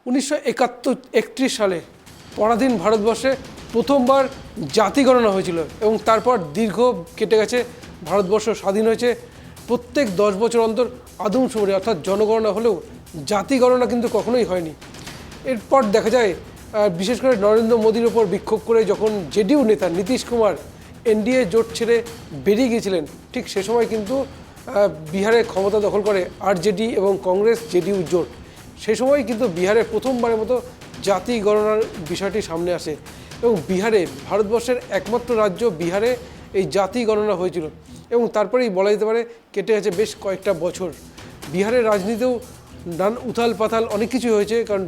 1931 সালে পরাধীন ভারতবর্ষে প্রথমবার জাতি গণনা হয়েছিল এবং তারপর দীর্ঘ কেটে গেছে, ভারতবর্ষ স্বাধীন হয়েছে। প্রত্যেক 10 বছর অন্তর আদমশুমারি অর্থাৎ জনগণনা হলেও জাতি গণনা কিন্তু কখনোই হয়নি। এরপর দেখা যায় বিশেষ করে নরেন্দ্র মোদীর ওপর বিক্ষোভ করে যখন জেডিইউ নেতা নীতিশ কুমার এনডিএ জোট ছেড়ে বেরিয়ে গিয়েছিলেন, ঠিক সে সময় কিন্তু বিহারে ক্ষমতা দখল করে আরজেডি এবং কংগ্রেস জেডিইউ জোট। সেই সময় কিন্তু বিহারে প্রথমবারের মতো জাতি গণনার বিষয়টি সামনে আসে এবং বিহারে, ভারতবর্ষের একমাত্র রাজ্য বিহারে এই জাতি গণনা হয়েছিল এবং তারপরেই বলা যেতে পারে কেটে গেছে বেশ কয়েকটা বছর। বিহারের রাজনীতিতেও উথাল পাথাল অনেক কিছু হয়েছে, কারণ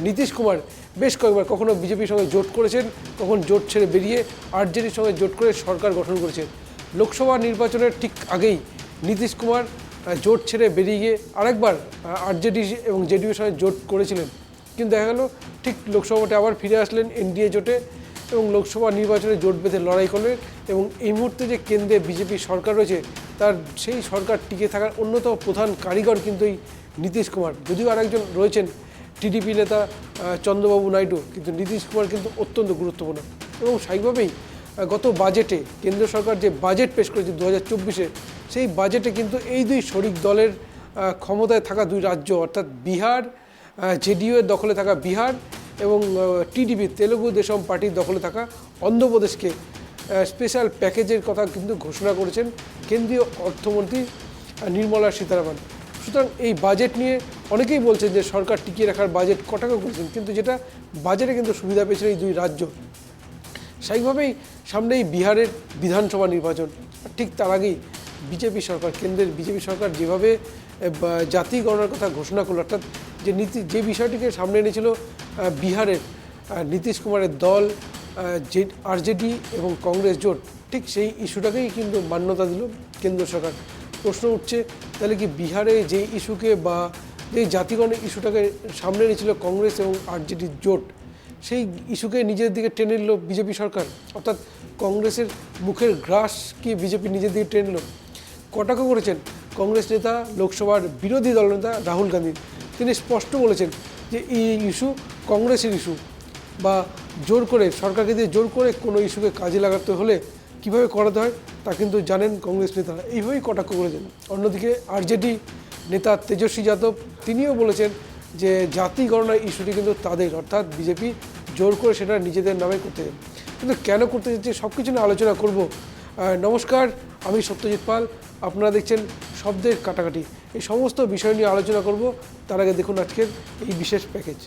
নীতিশ কুমার বেশ কয়েকবার কখনো বিজেপির সঙ্গে জোট করেছেন, কখন জোট ছেড়ে বেরিয়ে আরজেডির সঙ্গে জোট করে সরকার গঠন করেছেন। লোকসভা নির্বাচনের ঠিক আগেই নীতিশ কুমার জোট ছেড়ে বেরিয়ে গিয়ে আরেকবার আরজেডি এবং জেডিইউর সঙ্গে জোট করেছিলেন, কিন্তু দেখা গেল ঠিক লোকসভাতে আবার ফিরে আসলেন এনডিএ জোটে এবং লোকসভা নির্বাচনে জোট বেঁধে লড়াই করলেন এবং এই মুহূর্তে যে কেন্দ্রে বিজেপি সরকার রয়েছে তার সেই সরকার টিকে থাকার অন্যতম প্রধান কারিগর কিন্তু এই নীতিশ কুমার। যদিও আরেকজন রয়েছেন টিডিপি নেতা চন্দ্রবাবু নাইডু, কিন্তু নীতিশ কুমার কিন্তু অত্যন্ত গুরুত্বপূর্ণ। এবং স্বাভাবিকভাবেই গত বাজেটে কেন্দ্র সরকার যে বাজেট পেশ করেছে 2024-এ, সেই বাজেটে কিন্তু এই দুই শরিক দলের ক্ষমতায় থাকা দুই রাজ্য অর্থাৎ বিহার, জেডিইউ এর দখলে থাকা বিহার এবং টিডিপি তেলুগু দেশম পার্টির দখলে থাকা অন্ধ্রপ্রদেশকে স্পেশাল প্যাকেজের কথা কিন্তু ঘোষণা করেছেন কেন্দ্রীয় অর্থমন্ত্রী নির্মলা সীতারামন। সুতরাং এই বাজেট নিয়ে অনেকেই বলছেন যে সরকার টিকিয়ে রাখার বাজেট কটাকা করেছেন, কিন্তু যেটা বাজেটে কিন্তু সুবিধা পেয়েছিল এই দুই রাজ্য। স্বাভাবিকভাবেই সামনেই বিহারের বিধানসভা নির্বাচন, ঠিক তার আগেই বিজেপি সরকার, কেন্দ্রের বিজেপি সরকার যেভাবে জাতি গণনার কথা ঘোষণা করলো, অর্থাৎ যে বিষয়টিকে সামনে এনেছিল বিহারের নীতিশ কুমারের দল, আরজেডি এবং কংগ্রেস জোট, ঠিক সেই ইস্যুটাকেই কিন্তু মান্যতা দিল কেন্দ্র সরকার। প্রশ্ন উঠছে, তাহলে কি বিহারে যে ইস্যুকে বা যে জাতিগণের ইস্যুটাকে সামনে এনেছিল কংগ্রেস এবং আরজেডির জোট, সেই ইস্যুকে নিজের দিকে টেনে নিল বিজেপি সরকার, অর্থাৎ কংগ্রেসের মুখের গ্রাস কি বিজেপি নিজের দিকে টেনে নিল? কটাক্ষ করেছেন কংগ্রেস নেতা, লোকসভার বিরোধী দলনেতা রাহুল গান্ধী। তিনি স্পষ্ট বলেছেন যে এই ইস্যু কংগ্রেসের ইস্যু, বা জোর করে সরকারকে দিয়ে জোর করে কোনো ইস্যুকে কাজে লাগাতে হলে কীভাবে করাতে হয় তা কিন্তু জানেন কংগ্রেস নেতারা, এইভাবেই কটাক্ষ করেছেন। অন্যদিকে আরজেডি নেতা তেজস্বী যাদব তিনিও বলেছেন যে জাতি গণনার ইস্যুটি কিন্তু তাদের, অর্থাৎ বিজেপি জোর করে সেটা নিজেদের নামে করতে চান। কিন্তু কেন করতে চাচ্ছে সব কিছু নিয়ে আলোচনা করব। নমস্কার, আমি সত্যজিৎ পাল, আপনারা দেখছেন শব্দের কাটাকাটি। এই সমস্ত বিষয় নিয়ে আলোচনা করব, তার আগে দেখুন আজকের এই বিশেষ প্যাকেজ।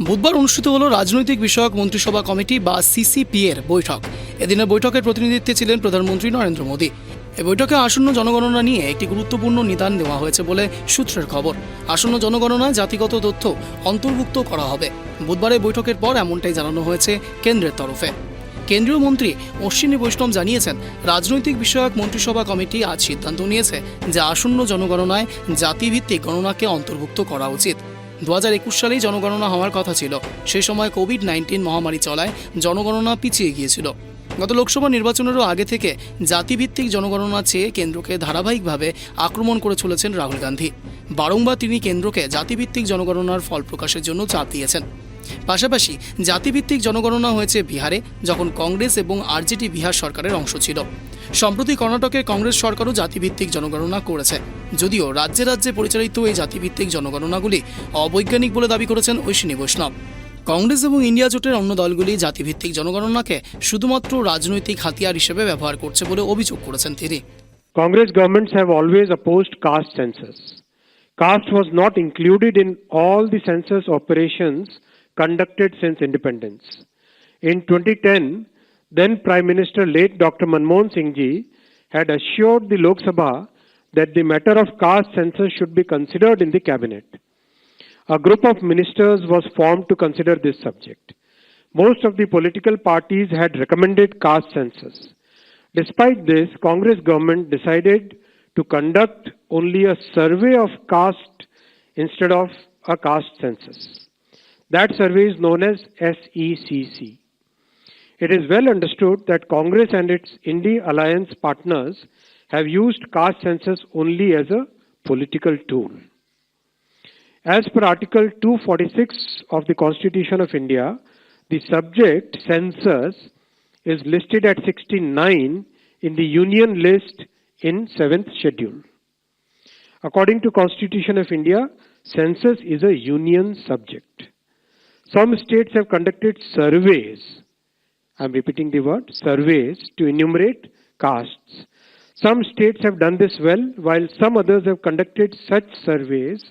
বুধবার অনুষ্ঠিত হলো রাজনৈতিক বিষয়ক মন্ত্রিসভা কমিটি বা সিসিপি এর বৈঠক। এদিনের বৈঠকের প্রতিনিধিত্বে ছিলেন প্রধানমন্ত্রী নরেন্দ্র মোদী। এই বৈঠকে আসন্ন জনগণনা নিয়ে একটি গুরুত্বপূর্ণ নিদান দেওয়া হয়েছে বলে সূত্রের খবর। আসন্ন জনগণনায় জাতিগত তথ্য অন্তর্ভুক্ত করা হবে। বুধবারের বৈঠকের পর এমনটাই জানানো হয়েছে কেন্দ্রের তরফে। কেন্দ্রীয় মন্ত্রী অশ্বিনী বৈষ্ণব জানিয়েছেন, রাজনৈতিক বিষয়ক মন্ত্রিসভা কমিটি আজ সিদ্ধান্ত নিয়েছে যে আসন্ন জনগণনায় জাতিভিত্তিক গণনাকে অন্তর্ভুক্ত করা উচিত। 2021 সালেই জনগণনা হওয়ার কথা ছিল। সেই সময় কোভিড-19 মহামারী চলায় জনগণনা পিছিয়ে গিয়েছিল। গত লোকসভা নির্বাচনেরও আগে থেকে জাতিভিত্তিক জনগণনা চেয়ে কেন্দ্রকে ধারাবাহিকভাবে আক্রমণ করে চলেছেন রাহুল গান্ধী। বারংবার তিনি কেন্দ্রকে জাতিভিত্তিক জনগণনার ফল প্রকাশের জন্য চাপ দিয়েছেন। পাশাপাশি জাতিভিত্তিক জনগণনা হয়েছে বিহারে, যখন কংগ্রেস এবং আরজেডি বিহার সরকারের অংশ ছিল। সম্প্রতি কর্ণাটকের কংগ্রেস সরকারও জাতিভিত্তিক জনগণনা করেছে, যদিও রাজ্যে রাজ্যে পরিচালিত এই জাতিভিত্তিক জনগণনাগুলি অবৈজ্ঞানিক বলে দাবি করেছেন অশ্বিনী বৈষ্ণব। কংগ্রেস এবং ইন্ডিয়া জোটের অন্য দলগুলি জাতিভিত্তিক জনগণনাকে শুধুমাত্র রাজনৈতিক হাতিয়ার হিসেবে ব্যবহার করছে বলে অভিযোগ করেছেন তিনি। Congress governments have always opposed caste census. Caste was not included in all the census operations conducted since independence. In 2010, then Prime Minister late Dr. Manmohan Singh ji had assured the Lok Sabha that the matter of caste census should be considered in the cabinet. A group of ministers was formed to consider this subject. Most of the political parties had recommended caste census. Despite this, Congress government decided to conduct only a survey of caste instead of a caste census. That survey is known as SECC. It is well understood that Congress and its Indie alliance partners have used caste census only as a political tool. As per Article 246 of the Constitution of India, the subject census is listed at 69 in the Union list in 7th schedule. According to Constitution of India, census is a union subject. Some states have conducted surveys, I am repeating the word, surveys to enumerate castes. Some states have done this well, while some others have conducted such surveys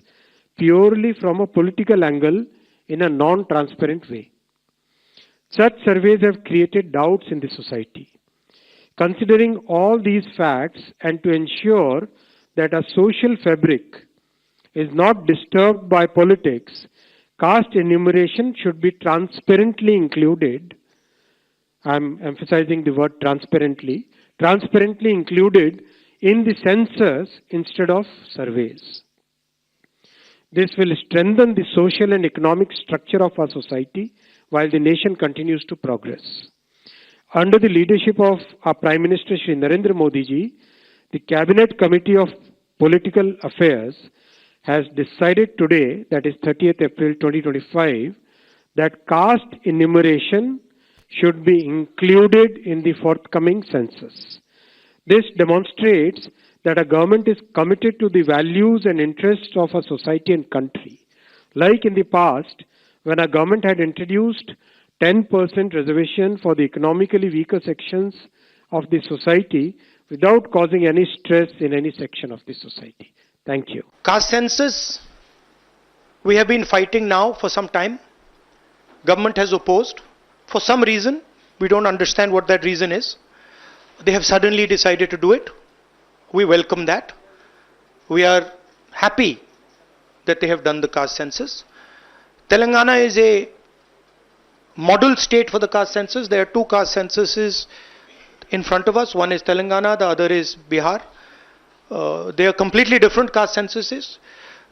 purely from a political angle in a non-transparent way. Such surveys have created doubts in the society. Considering all these facts and to ensure that a social fabric is not disturbed by politics, caste enumeration should be transparently included. I am emphasizing the word transparently included in the census instead of surveys. This will strengthen the social and economic structure of our society while the nation continues to progress. Under the leadership of our Prime Minister Shri Narendra Modi ji, the Cabinet Committee of Political Affairs has decided today, that is 30th April 2025, that caste enumeration should be included in the forthcoming census. This demonstrates that a government is committed to the values and interests of a society and country. Like in the past, when a government had introduced 10% reservation for the economically weaker sections of the society without causing any stress in any section of the society. Thank you. Caste census, we have been fighting now for some time. Government has opposed. For some reason, we don't understand what that reason is. They have suddenly decided to do it. We welcome that. We are happy that they have done the caste census. Telangana is a model state for the caste census. There are two caste censuses in front of us. One is Telangana, the other is Bihar. They are completely different caste censuses.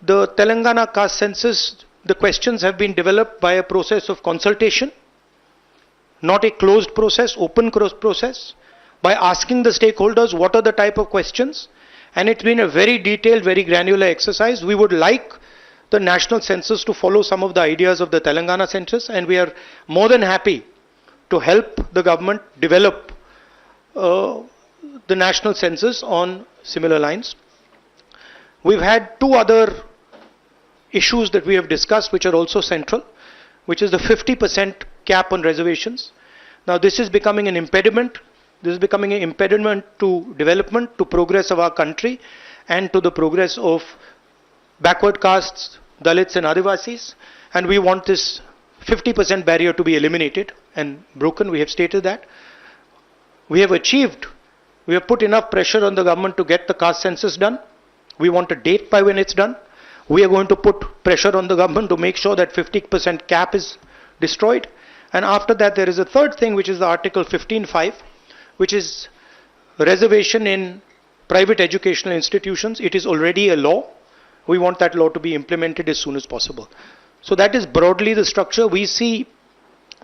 The Telangana caste census, the questions have been developed by a process of consultation, not a closed process, open process, by asking the stakeholders what are the type of questions. And it's been a very detailed, very granular exercise. We would like the national census to follow some of the ideas of the Telangana census, and we are more than happy to help the government develop the national census on similar lines. We've had two other issues that we have discussed which are also central, which is the 50% cap on reservations. Now this is becoming an impediment. This is becoming an impediment to development, to progress of our country, and to the progress of backward castes, Dalits and Adivasis. And we want this 50% barrier to be eliminated and broken. We have stated that. We have put enough pressure on the government to get the caste census done. We want a date by when it's done. We are going to put pressure on the government to make sure that 50% cap is destroyed. And after that, there is a third thing, which is the Article 15(5), which is reservation in private educational institutions. It is already a law. We want that law to be implemented as soon as possible. So that is broadly the structure. We see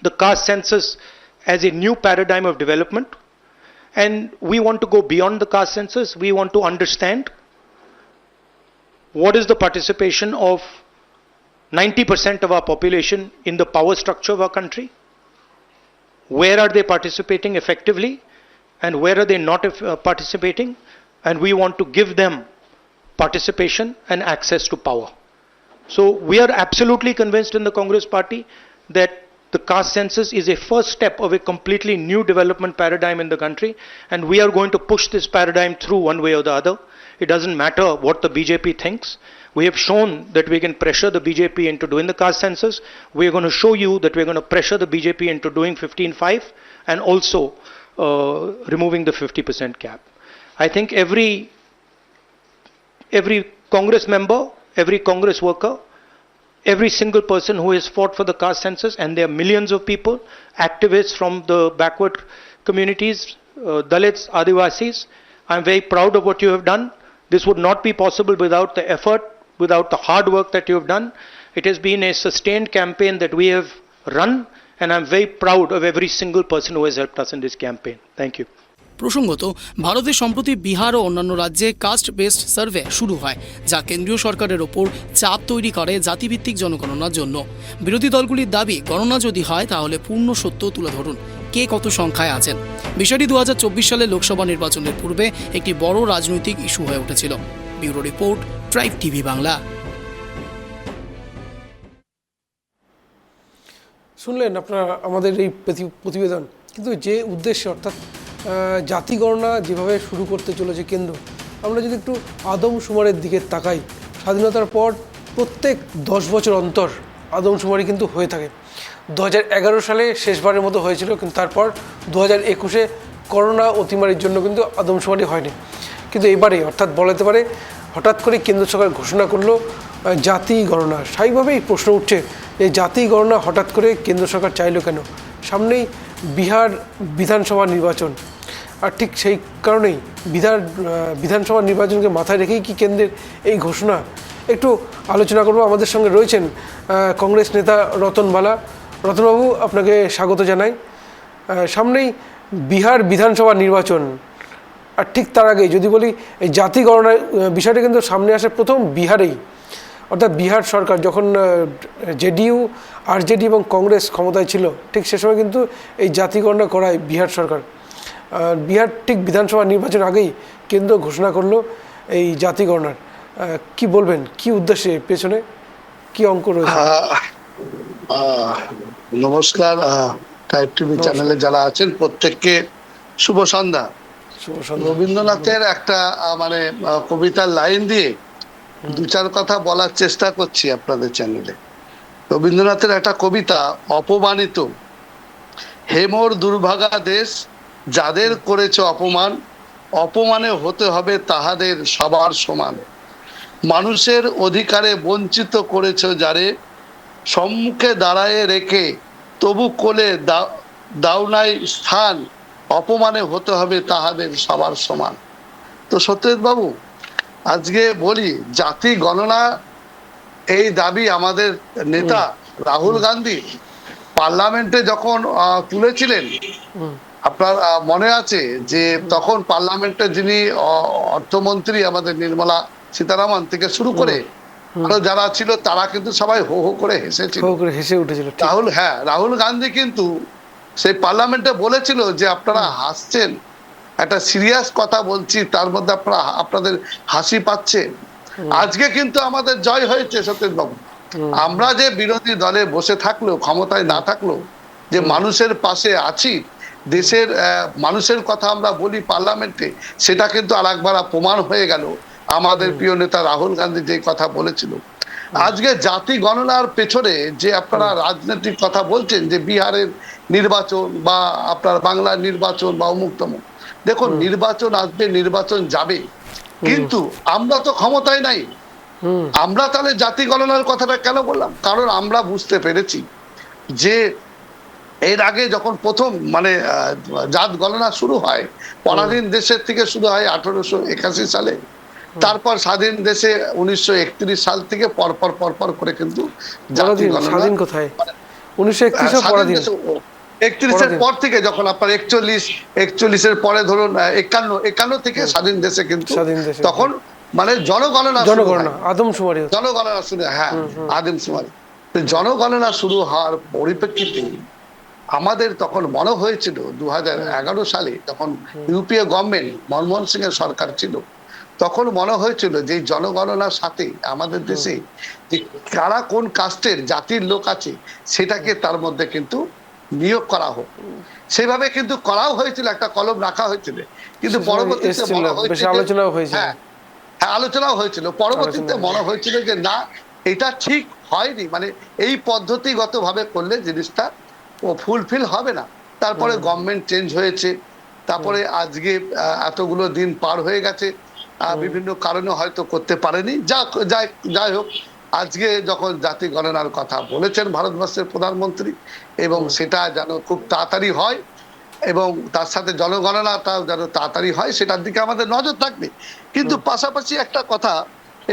the caste census as a new paradigm of development. And we want to go beyond the caste census. We want to understand what is the participation of 90% of our population in the power structure of our country. Where are they participating effectively? And where are they not participating? And we want to give them participation and access to power. So we are absolutely convinced in the Congress Party that the caste census is a first step of a completely new development paradigm in the country, and we are going to push this paradigm through one way or the other. It doesn't matter what the BJP thinks. We have shown that we can pressure the BJP into doing the caste census. We are going to show you that we are going to pressure the BJP into doing 15(5) and also removing the 50% cap. I think every Congress member, every Congress worker, every single person who has fought for the caste census, and there are millions of people, activists from the backward communities, Dalits, Adivasis, I'm very proud of what you have done. This would not be possible without the effort, without the hard work that you have done. It has been a sustained campaign that we have run, and I'm very proud of every single person who has helped us in this campaign. Thank you. প্রসঙ্গত, ভারতে সম্প্রতি বিহার ও অন্যান্য রাজ্যে caste based survey শুরু হয়, যা কেন্দ্রীয় সরকারের ওপর চাপ তৈরি করে জাতিভিত্তিক জনগণনার জন্য। বিরোধী দলগুলির দাবি, গণনা যদি হয় তাহলে পূর্ণ সত্য তুলে ধরুন, কে কত সংখ্যায় আছেন। বিষয়টি 2024 সালে লোকসভা নির্বাচনের পূর্বে একটি বড় রাজনৈতিক ইস্যু হয়ে উঠেছিল। Bureau report, tribe TV Bangla. শুনলেন আপনারা আমাদের এই প্রতিবেদন, কিন্তু যে উদ্দেশ্যে অর্থাৎ জাতি গণনা যেভাবে শুরু করতে চলেছে কেন্দ্র, আমরা যদি একটু আদমশুমারের দিকে তাকাই, স্বাধীনতার পর প্রত্যেক 10 বছর অন্তর আদমশুমারি কিন্তু হয়ে থাকে। 2011 সালে শেষবারের মতো হয়েছিল, কিন্তু তারপর 2021-এ করোনা অতিমারির জন্য কিন্তু আদমশুমারি হয়নি। কিন্তু এবারে অর্থাৎ বলা যেতে পারে হঠাৎ করে কেন্দ্র সরকার ঘোষণা করলো জাতি গণনা। স্বাভাবিকভাবেই প্রশ্ন উঠছে, এই জাতি গণনা হঠাৎ করে কেন্দ্র সরকার চাইলো কেন? সামনেই বিহার বিধানসভা নির্বাচন, আর ঠিক সেই কারণেই বিধানসভা নির্বাচনকে মাথায় রেখেই কি কেন্দ্রের এই ঘোষণা? একটু আলোচনা করব। আমাদের সঙ্গে রয়েছেন কংগ্রেস নেতা রতনবালা। রতনবাবু, আপনাকে স্বাগত জানাই। সামনেই বিহার বিধানসভা নির্বাচন, আর ঠিক তার আগে যদি বলি এই জাতি গণনার বিষয়টা কিন্তু সামনে আসে প্রথম বিহারেই, অর্থাৎ বিহার সরকার যখন জেডিইউ, আরজেডি এবং কংগ্রেস ক্ষমতায় ছিল, ঠিক সে সময় কিন্তু এই জাতি গণনা করায় বিহার সরকার। বিহার ঠিক বিধানসভা নির্বাচন আগেই কেন্দ্র ঘোষণা করলো এই জাতি গণনার। কি বলবেন, কি উদ্দেশ্যে, পেছনে কি অঙ্ক রয়েছে? নমস্কার, ট্রাইব টিভি চ্যানেলে যারা আছেন প্রত্যেককে শুভ সন্ধ্যা। রবীন্দ্রনাথের একটা মানে কবিতার লাইন দিয়ে 2-4 কথা বলার চেষ্টা করছি আপনাদের চ্যানেলে। রবীন্দ্রনাথের একটা কবিতা, অপমানিত হে মোর দুর্ভাগা দেশ, যাদের করেছে অপমান, অপমানে হতে হবে তাহাদের সবার সমান। মানুষের অধিকারে বঞ্চিত করেছ যারে, সম্মুখে দাঁড়ায় রেখে তবু কোলে দাও নাই স্থান, অপমানে হতে হবে তাহাদের সবার সমান। তো সত্যজিৎ বাবু, আজকে বলি জাতি গণনা এই দাবি আমাদের নেতা রাহুল গান্ধী পার্লামেন্টে যখন তুলেছিলেন, আপনার মনে আছে যে তখন পার্লামেন্টে যিনি অর্থমন্ত্রী আমাদের নির্মলা সীতারামন থেকে শুরু করে আরো যারা ছিল তারা কিন্তু সবাই হো হো করে হেসেছিল, হেসে উঠেছিল। রাহুল গান্ধী কিন্তু সেই পার্লামেন্টে বলেছিল যে আপনারা হাসছেন, একটা সিরিয়াস কথা বলছি, তার মধ্যে আপনাদের হাসি পাচ্ছে। আজকে কিন্তু আমাদের জয় হয়েছে সত্যেন বাবু। আমরা যে বিরোধী দলে বসে থাকলেও, ক্ষমতায় না থাকলেও, যে মানুষের পাশে আছি, দেশের মানুষের কথা আমরা বলি পার্লামেন্টে, সেটা কিন্তু আরেকবার প্রমাণ হয়ে গেল আমাদের প্রিয় নেতা রাহুল গান্ধী যে কথা বলেছিল। আজকে জাতি গণনার পেছনে যে আপনারা রাজনৈতিক কথা বলছেন, যে বিহারের নির্বাচন বা আপনার বাংলার নির্বাচন বা অমুক তমুক, দেখুন নির্বাচন আসবে, নির্বাচন যাবে, কিন্তু আমরা তো ক্ষমতায় নাই। আমরা তাহলে জাতি গণনার কথাটা কেন বললাম? কারণ আমরা বুঝতে পেরেছি যে এর আগে যখন প্রথম মানে জাত গণনা শুরু হয়, পরাধীন দেশের থেকে শুরু হয় 1881 সালে, তারপর স্বাধীন দেশে 1931 সাল থেকে পরপর পরপর করে কিন্তু জাতি গণনা। স্বাধীন কোথায়? 1931 পর থেকে যখন আপনার 41-এর পরে ধরুন 51 থেকে স্বাধীন দেশে কিন্তু তখন মানে জনগণনা আদমশুমারি শুরু, হ্যাঁ আদমশুমারি। জনগণনা শুরু হওয়ার পরিপ্রেক্ষিতে আমাদের তখন মনে হয়েছিল 2011 সালে যখন ইউপিএ গভর্নমেন্ট, মনমোহন সিং এর সরকার ছিল, তখন মনে হয়েছিল যে জনগণনার সাথে আমাদের দেশে যে কারা কোন কাস্টের জাতির লোক আছে সেটাকে তার মধ্যে কিন্তু নিয়োগ করা হোক। সেভাবে কিন্তু করাও হয়েছিল, একটা কলম রাখা হয়েছিল, কিন্তু পরবর্তীতে আলোচনাও হয়েছিল। পরবর্তীতে মনে হয়েছিল যে না, এটা ঠিক হয়নি, মানে এই পদ্ধতিগত ভাবে করলে জিনিসটা ফুলফিল হবে না। তারপরে গভর্নমেন্ট চেঞ্জ হয়েছে, তারপরে আজকে এতগুলো দিন পার হয়ে গেছে, বিভিন্ন কারণে হয়তো করতে পারেনি। যাই হোক, আজকে যখন জাতি গণনার কথা বলেছেন ভারতবর্ষের প্রধানমন্ত্রী, এবং সেটা যেন খুব তাড়াতাড়ি হয় এবং তার সাথে জনগণনাটাও যেন তাড়াতাড়ি হয়, সেটার দিকে আমাদের নজর থাকবে। কিন্তু পাশাপাশি একটা কথা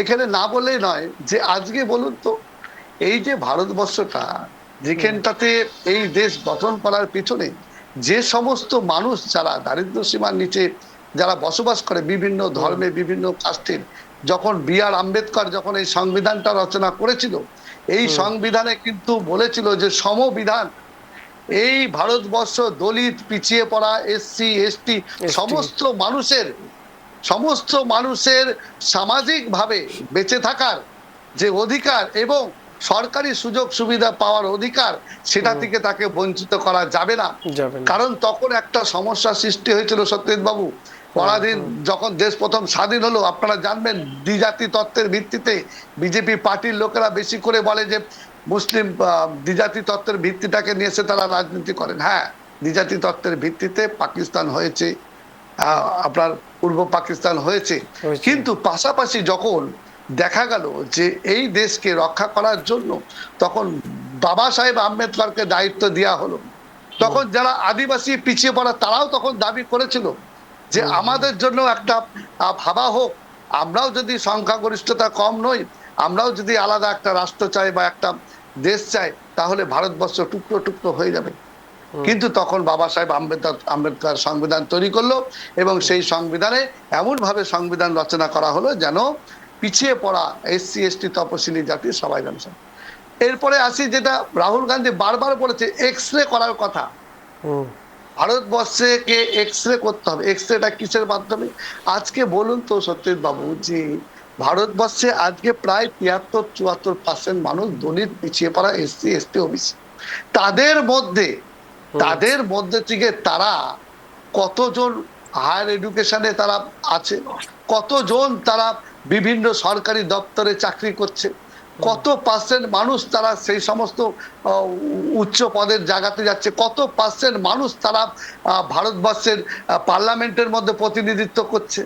এখানে না বললেই নয়, যে আজকে বলুন তো, এই যে ভারতবর্ষটা যেখানটাতে এই দেশ গঠন করার পিছনে যে সমস্ত মানুষ যারা দারিদ্র সীমার নিচে যারা বসবাস করে বিভিন্ন ধর্মে বিভিন্ন কাস্টের, যখন B.R. আম্বেদকর যখন এই সংবিধানটা রচনা করেছিল, এই সংবিধানে কিন্তু বলেছিল যে সমবিধান, এই ভারতবর্ষ দলিত, পিছিয়ে পড়া, SC ST সমস্ত মানুষের সামাজিকভাবে বেঁচে থাকার যে অধিকার এবং সরকারি সুযোগ সুবিধা পাওয়ার অধিকার, সেটা থেকে তাকে বঞ্চিত করা যাবে না। কারণ তখন একটা সমস্যা সৃষ্টি হয়েছিল সত্যজিৎ বাবু, পরাধীন যখন দেশ প্রথম স্বাধীন হলো, আপনারা জানবেন দ্বিজাতি তত্ত্বের ভিত্তিতে বিজেপি পার্টির লোকেরা বেশি করে বলে যে মুসলিম দ্বিজাতি তত্ত্বের ভিত্তিটাকে নিয়ে এসে তারা রাজনীতি করেন। হ্যাঁ, দ্বিজাতি তত্ত্বের ভিত্তিতে পাকিস্তান হয়েছে, আপনার পূর্ব পাকিস্তান হয়েছে, কিন্তু পাশাপাশি যখন দেখা গেল যে এই দেশকে রক্ষা করার জন্য তখন বাবা সাহেব আম্বেদকরকে দায়িত্ব দেওয়া হলো, তখন যারা আদিবাসী পিছিয়ে পড়া তারাও তখন দাবি করেছিল যে আমাদের জন্য একটা ভাবা হোক, আমরাও যদি সংখ্যাগরিষ্ঠতা কম নই, আমরাও যদি আলাদা একটা রাষ্ট্র চাই বা একটা দেশ চাই, তাহলে ভারতবর্ষ টুকরো টুকরো হয়ে যাবে। কিন্তু তখন বাবা সাহেব আম্বেদকর সংবিধান তৈরি করলো এবং সেই সংবিধানে এমন ভাবে সংবিধান রচনা করা হলো যেন পিছিয়ে পড়া SC ST তপশিলি জাতি সবাই যেন। এরপরে আসি যেটা রাহুল গান্ধী বারবার বলেছে, এক্সরে করার কথা। ভারতবর্ষে কে এক্সরে করতে হবে, এক্সরেটা কিসের মাধ্যমে? আজকে বলুন তো সত্যজিৎ বাবু, যে ভারতবর্ষে আজকে প্রায় 73-74% মানুষ দলিত, পিছিয়ে পড়া, SC ST OBC। তাদের মধ্যে থেকে তারা কতজন হায়ার এডুকেশনে তারা আছে, কতজন তারা বিভিন্ন সরকারি দপ্তরে চাকরি করছে, কত পার্সেন্ট মানুষ তারা সেই সমস্ত উচ্চ পদের জায়গাতে যাচ্ছে, কত পার্সেন্ট মানুষ তারা ভারতবর্ষের পার্লামেন্টের মধ্যে প্রতিনিধিত্ব করছে,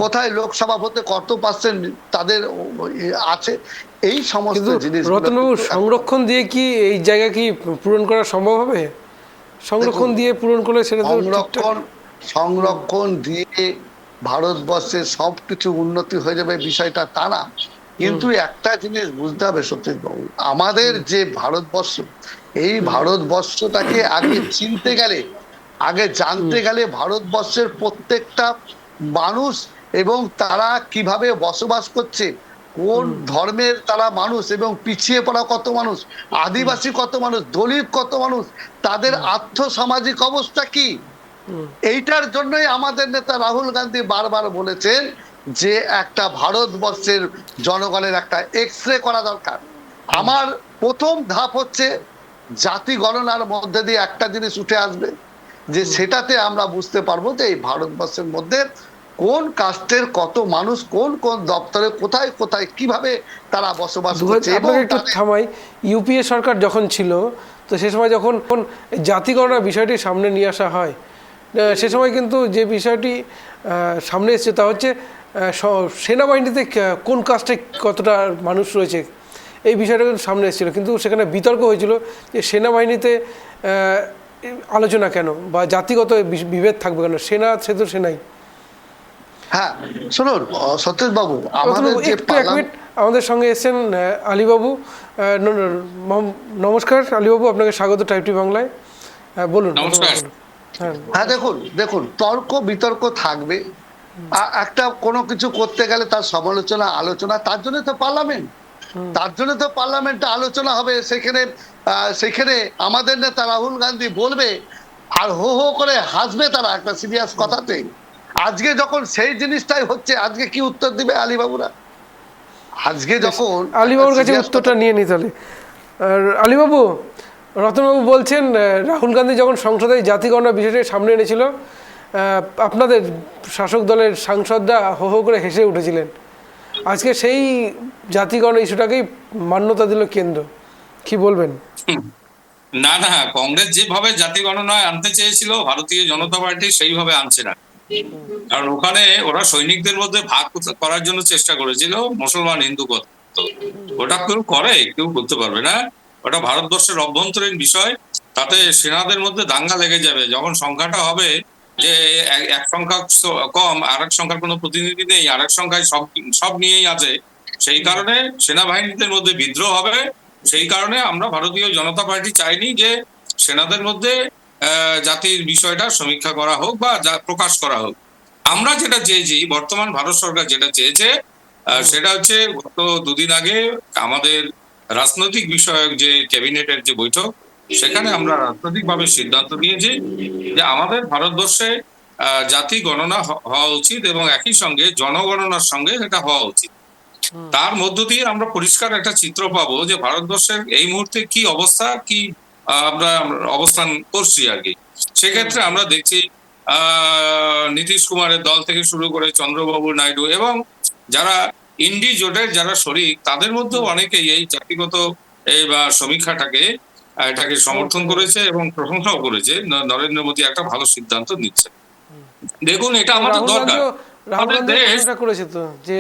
কোথায় লোকসভা হতে কত পার্সেন্ট তাদের আছে, এই সমস্ত জিনিস। রতনবাবু, সংরক্ষণ দিয়ে কি এই জায়গা কি পূরণ করা সম্ভব হবে? সংরক্ষণ দিয়ে পূরণ করলে সেটা সংরক্ষণ দিয়ে ভারতবর্ষের সবকিছু উন্নতি হয়ে যাবে বিষয়টা তা না, কিন্তু একটা জিনিস বুঝতে হবে সত্যজিৎ বাবু, আমাদের যে ভারতবর্ষ, এই ভারতবর্ষটাকে আগে চিনতে গেলে, আগে জানতে গেলে ভারতবর্ষের প্রত্যেকটা মানুষ এবং তারা কিভাবে বসবাস করছে, কোন ধর্মের তারা মানুষ এবং পিছিয়ে পড়া কত মানুষ, আদিবাসী কত মানুষ, দলিত কত মানুষ, তাদের আর্থসামাজিক অবস্থা কি, এইটার জন্যই আমাদের নেতা রাহুল গান্ধী বারবার বলেছেন যে একটা ভারতবর্ষের জনগণের একটা এক্সরে করা দরকার। আমার প্রথম ধাপ হচ্ছে জাতি গণনার মধ্যে দিয়ে একটা জিনিস উঠে আসবে, যে সেটাতে আমরা বুঝতে পারবো যে এই ভারতবর্ষের মধ্যে কোন কাস্টের কত মানুষ, কোন কোন দপ্তরে কোথায় কোথায় কিভাবে তারা বসবাস করছে। এবং একটু থামাই, ইউপিএ সরকার যখন ছিল, তো সে সময় যখন জাতি গণনার বিষয়টি সামনে নিয়ে আসা হয়, সে সময় কিন্তু যে বিষয়টি সামনে এসেছে তা হচ্ছে সেনাবাহিনীতে কোন কাস্টে কতটা মানুষ রয়েছে, এই বিষয়টা কিন্তু সামনে এসেছিল। কিন্তু সেখানে বিতর্ক হয়েছিল যে সেনাবাহিনীতে আলোচনা কেন বা জাতিগত বিভেদ থাকবে কেন, সেনা সে তো সেনাই। হ্যাঁ শুনুন সত্যজিৎ বাবু, আমাদের সঙ্গে এসেছেন আলীবাবু। নমস্কার আলীবাবু, আপনাকে স্বাগত টাইপ টি বাংলায়। বলুন। হ্যাঁ দেখুন তর্ক বিতর্ক থাকবে, একটা কোনো কিছু করতে গেলে তার সমালোচনা আলোচনা, তার জন্য তো পার্লামেন্টে আলোচনা হবে। সেখানে আমাদের নেতা রাহুল গান্ধী বলবে আর হো হো করে হাসবে তারা একটা সিরিয়াস কথাতে। আজকে যখন সেই জিনিসটাই হচ্ছে, আজকে কি উত্তর দিবে আলীবাবুরা? আজকে যখন আলীবাবুর কাছে উত্তরটা নিয়ে নি তাহলে। আলীবাবু, রতনবাবু বলছেন রাহুল গান্ধী যখন সংসদে জাতি গণনার বিষয়টি সামনে এনেছিল, আপনাদের শাসক দলের সাংসদরা হো হো করে হেসে উঠেছিলেন। আজকে সেই জাতি গণনা ইস্যুটাকেই মান্যতা দিল কেন্দ্র, কি বলবেন? না, কংগ্রেস যেভাবে জাতি গণনায় আনতে চেয়েছিল ভারতীয় জনতা পার্টি সেইভাবে আনছে না। কারণ ওখানে ওরা সৈনিকদের মধ্যে ভাগ করার জন্য চেষ্টা করেছিল, মুসলমান হিন্দু কথা। ওটা কেউ করতে পারবে না। ওটা ভারতবর্ষের অভ্যন্তরীণ বিষয়, তাতে সেনাদের মধ্যে দাঙ্গা লেগে যাবে। যখন সংখ্যাটা হবে যে এক সংখ্যা কম, আর এক সংখ্যার কোনো প্রতিনিধি নেই, আর এক সংখ্যায় সব নিয়েই আছে, সেই কারণে সেনাবাহিনীদের মধ্যে বিদ্রোহ হবে সেই কারণে আমরা ভারতীয় জনতা পার্টি চাইনি যে সেনাদের মধ্যে জাতির বিষয়টা সমীক্ষা করা হোক বা প্রকাশ করা হোক। আমরা যেটা চেয়েছি, বর্তমান ভারত সরকার যেটা চেয়েছে সেটা হচ্ছে গত দুদিন আগে আমাদের রাজনৈতিক বিষয়ক যে ক্যাবিনেটের যে বৈঠক, সেখানে আমরা রাজনৈতিকভাবে সিদ্ধান্ত নিয়েছি যে আমাদের ভারতবর্ষে জাতি গণনা হওয়া উচিত এবং একই সঙ্গে জনগণনার সঙ্গে এটা হওয়া উচিত। তার মধ্য দিয়ে আমরা পরিষ্কার একটা চিত্র পাবো যে ভারতবর্ষের এই মুহূর্তে কি অবস্থা, কি আমরা অবস্থান করছি আর কি। সেক্ষেত্রে আমরা দেখছি নীতিশ কুমারের দল থেকে শুরু করে চন্দ্রবাবু নাইডু এবং যারা ইন্ডি জোটের যারা শরিক, তাদের মধ্যেও অনেকেই এই জাতিগত এই বা সমীক্ষাটাকে এটাকে সমর্থন করেছে এবং প্রশংসাও করেছে। নরেন্দ্র মোদী একটা ভালো সিদ্ধান্ত নিচ্ছে। দেখুন, এটা আমাদের দরকার। আমাদের দেশ করেছে তো যে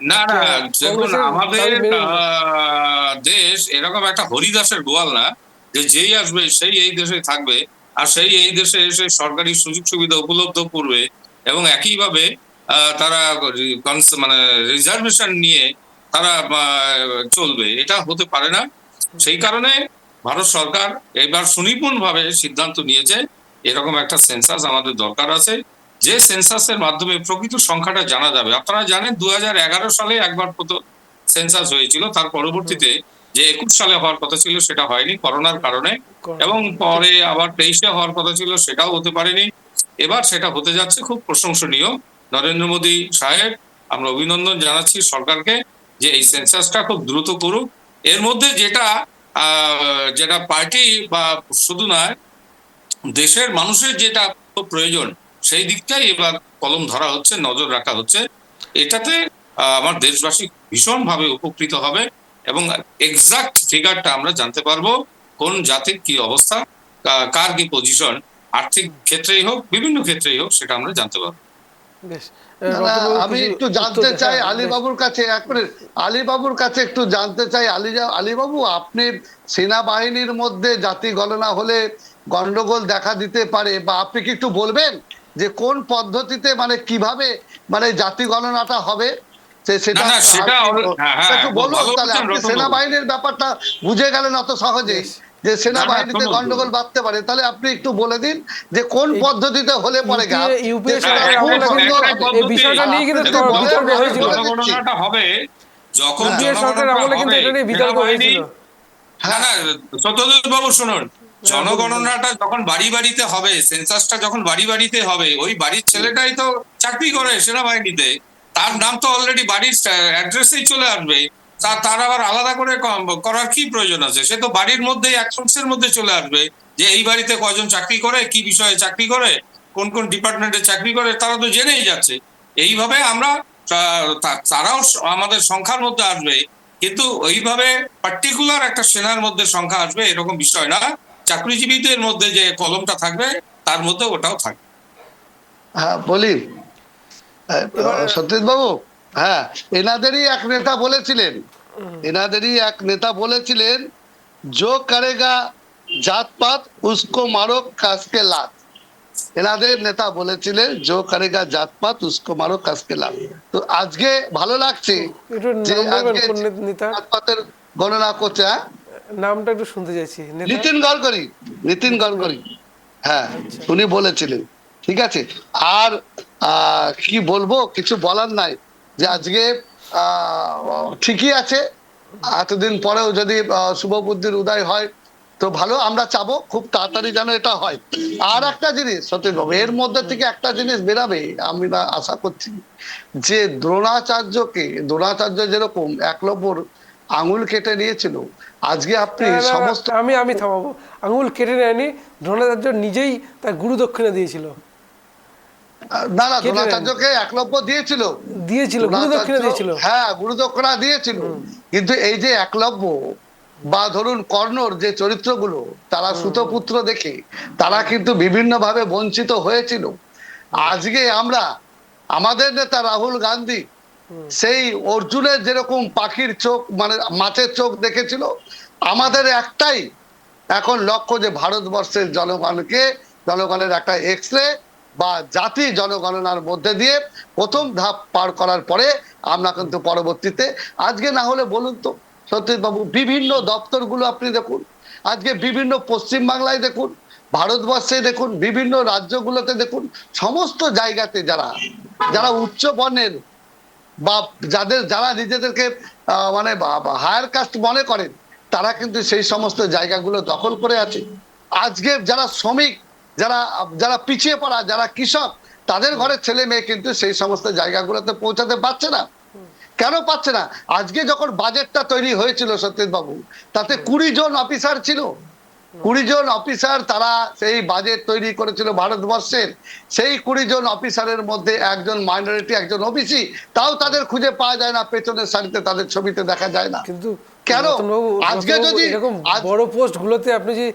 না না, দেখুন আমাদের দেশ এরকম একটা হরিদাসের গোয়াল না যে যেই আসবে সেই এই দেশে থাকবে আর সেই এই দেশে এসে সরকারি সুযোগ সুবিধা উপলব্ধ করবে এবং একইভাবে তারা মানে রিজার্ভেশন নিয়ে তারা চলবে, এটা হতে পারে না। সেই কারণে ভারত সরকার এবার সুনিপুণ ভাবে সিদ্ধান্ত নিয়েছে এরকম একটা সেন্সাস আমাদের দরকার আছে, যে সেন্সাসের মাধ্যমে প্রকৃত সংখ্যাটা জানা যাবে। আপনারা জানেন 2011 সালে একবার সেন্সাস হয়েছিল, তার পরবর্তীতে যে 21 সালে হওয়ার কথা ছিল সেটা হয়নি করোনার কারণে, এবং পরে আবার 23-এ হওয়ার কথা ছিল সেটাও হতে পারেনি। এবার সেটা হতে যাচ্ছে, খুব প্রশংসনীয়। নরেন্দ্র মোদী সাহেব, আমরা অভিনন্দন জানাচ্ছি সরকারকে যে এই সেন্সাসটা খুব দ্রুত করুক। এর মধ্যে যেটা পার্টি বা শুধু নয়, দেশের মানুষের যেটা প্রয়োজন সেই দিকটাই এবার কলম ধরা হচ্ছে, নজর রাখা হচ্ছে। এটাতে আমার দেশবাসী ভীষণভাবে উপকৃত হবে এবং এক্সাক্ট ফিগারটা আমরা জানতে পারবো কোন জাতির কি অবস্থা, কার কি পজিশন, আর্থিক ক্ষেত্রেই হোক বিভিন্ন ক্ষেত্রেই হোক, সেটা আমরা জানতে পারবো। বেশ, আমি একটু জানতে চাই আলীবাবুর কাছে, আলীবাবুর কাছে একটু জানতে চাই। আলীবাবু, আপনি সেনাবাহিনীর মধ্যে জাতি গণনা হলে গন্ডগোল দেখা দিতে পারে, বা আপনি কি একটু বলবেন যে কোন পদ্ধতিতে, মানে কিভাবে মানে জাতি গণনাটা হবে? সেনাবাহিনীর ব্যাপারটা বুঝে গেলেন অত সহজে যে সেনাবাহিনীতে গন্ডগোল বাঁধতে পারে, তাহলে আপনি একটু বলে দিন যে কোন পদ্ধতিতে হলে পরে হবে। যখন বাবু শুনুন, জনগণনাটা যখন বাড়ি বাড়িতে হবে, সেন্সাসটা যখন বাড়ি বাড়িতে হবে, ওই বাড়ির ছেলেটাই তো চাকরি করে সেনাবাহিনীতে, তার নাম তো অলরেডি বাড়ির অ্যাড্রেসেই চলে আসবে। তার আবার আলাদা করে করার কি প্রয়োজন আছে? সে তো বাড়ির মধ্যে অ্যাকাউন্টসের মধ্যে চলে আসবে যে এই বাড়িতে কয়জন চাকরি করে, কি বিষয়ে চাকরি করে, কোন কোন ডিপার্টমেন্টে চাকরি করে, তারা তো জেনেই যাচ্ছে। এইভাবে আমরা তারাও আমাদের সংখ্যার মধ্যে আসবে, কিন্তু ওইভাবে পার্টিকুলার একটা সেনার মধ্যে সংখ্যা আসবে এরকম বিষয় না। চাকরিজীবীদের মধ্যে যে কলমটা থাকবে তার মধ্যে ওটাও থাকবে। হ্যাঁ বলি সত্যজিৎ বাবু, হ্যাঁ এনাদেরই এক নেতা বলেছিলেন जो करेगा जात पात उसको मारो কাসকে লাত। এনাদের নেতা বলেছিলেন जो करेगा जात पात उसको मारो কাসকে লাত। তো আজকে ভালো লাগছে যে জাত পাতের গণনা করছে। নামটা একটু শুনতে চাইছি। নীতিন গডকরি, হ্যাঁ উনি বলেছিলেন। ঠিক আছে, আর কি বলবো, কিছু বলার নাই। যে আজকে ঠিকই আছে, এতদিন পরেও যদি শুভ বুদ্ধির উদয় হয় তো ভালো, আমরা চাবো খুব তাড়াতাড়ি যেন এটা হয়। আর একটা জিনিস সত্যি বাবু, এর মধ্যে থেকে একটা জিনিস বেরাবে আমি আশা করছি, যে দ্রোণাচার্য যেরকম একলব্যর আঙুল কেটে নিয়েছিল, আজকে আপনি সমস্ত আমি থামাবো, আঙুল কেটে নেয়নি, দ্রোণাচার্য নিজেই তার গুরু দক্ষিণা দিয়েছিল। না দ্রোণাচার্যকে একলব্য দিয়েছিল, গুরু দক্ষিণা দিয়েছিল। হ্যাঁ গুরু দক্ষিণা দিয়েছিল, কিন্তু এই যে একলব্য বা ধরুন কর্ণর যে চরিত্রগুলো, তারা সুতপুত্র দেখে তারা কিন্তু বিভিন্ন ভাবে বঞ্চিত হয়েছিল। আজকে আমরা আমাদের নেতা রাহুল গান্ধী সেই অর্জুনের যেরকম পাখির চোখ মানে মাছের চোখ দেখেছিল, আমাদের একটাই এখন লক্ষ্য যে ভারতবর্ষের জনগণের একটা এক্সরে বা জাতি জনগণনার মধ্যে দিয়ে প্রথম ধাপ পার করার পরে আমরা কিন্তু পরবর্তীতে, আজকে না হলে বলুন তো সত্যজিৎ বাবু, বিভিন্ন দপ্তরগুলো আপনি দেখুন, আজকে বিভিন্ন পশ্চিম বাংলায় দেখুন, ভারতবর্ষে দেখুন, বিভিন্ন রাজ্যগুলোতে দেখুন, সমস্ত জায়গাতে যারা যারা উচ্চ বর্ণের বা যারা নিজেদেরকে মানে হায়ার কাস্ট মনে করেন, তারা কিন্তু সেই সমস্ত জায়গাগুলো দখল করে আছে। আজকে যারা শ্রমিক, যারা যারা পিছিয়ে পড়া, যারা কৃষক, তাদের ঘরের ছেলে মেয়ে কিন্তু সেই সমস্ত জায়গাগুলোতে পৌঁছাতে পারছে না। কেন পাচ্ছে না? আজকে যখন বাজেটটা তৈরি হয়েছিল সত্যজিৎ বাবু, তাতে 20 জন অফিসার ছিল, 20 জন অফিসার, তারা সেই বাজেট তৈরি করেছিল ভারতবর্ষের। সেই 20 জন অফিসারের মধ্যে একজন মাইনরিটি, একজন ওবিসি, তাও তাদের খুঁজে পাওয়া যায় না, পেছনের সারিতে তাদের ছবিতে দেখা যায় না। কিন্তু কেন? রতনবাবু, আজকে যদি এরকম বড় পোস্ট গুলোতে আপনি যে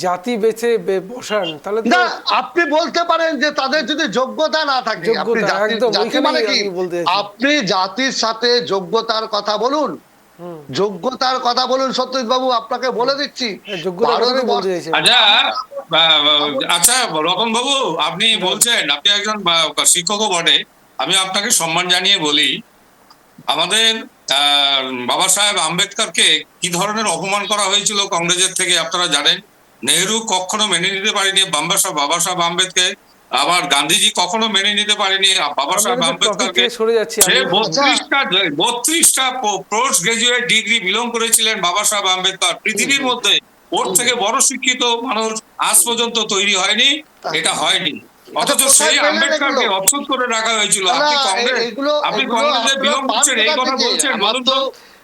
জাতি বেছে বসান, তাহলে তো না, আপনি বলতে পারেন যে তাদের যদি যোগ্যতা না থাকে, আপনি যোগ্যতা, একদম জাতি ওইখানেই মানে কি? আমি বলতে চাইছি। আপনি জাতির সাথে যোগ্যতার কথা বলুন, যোগ্যতার কথা বলুন সত্যজিৎ বাবু, আপনাকে বলে দিচ্ছি। যোগ্যতার কথাই বলতে চাইছি। আচ্ছা, আচ্ছা রতন বাবু, আপনি বলছেন আপনি একজন শিক্ষকও বটে, আমি আপনাকে সম্মান জানিয়ে বলি, আমাদের বাবা সাহেব আম্বেদকরকে কি ধরনের অপমান করা হয়েছিল কংগ্রেসের থেকে আপনারা জানেন। নেহরু কখনো মেনে নিতে পারেনি বাবা সাহেব আম্বেদকর, আবার গান্ধীজি কখনো মেনে নিতে পারেনি বাবা সাহেব আম্বেদকরকে। সরে যাচ্ছি সে 32টা পোস্ট গ্রাজুয়েট ডিগ্রি বিলং করেছিলেন বাবা সাহেব আম্বেদকর। পৃথিবীর মধ্যে ওর থেকে বড় শিক্ষিত মানুষ আজ পর্যন্ত তৈরি হয়নি, এটা হয়নি। অথচ সেই আম্বেদকরকে অচ্ছুত করে রাখা হয়েছিল। আপনি কংগ্রেসে বিলং করছেন, এই কথা বলছেন, বলুন তো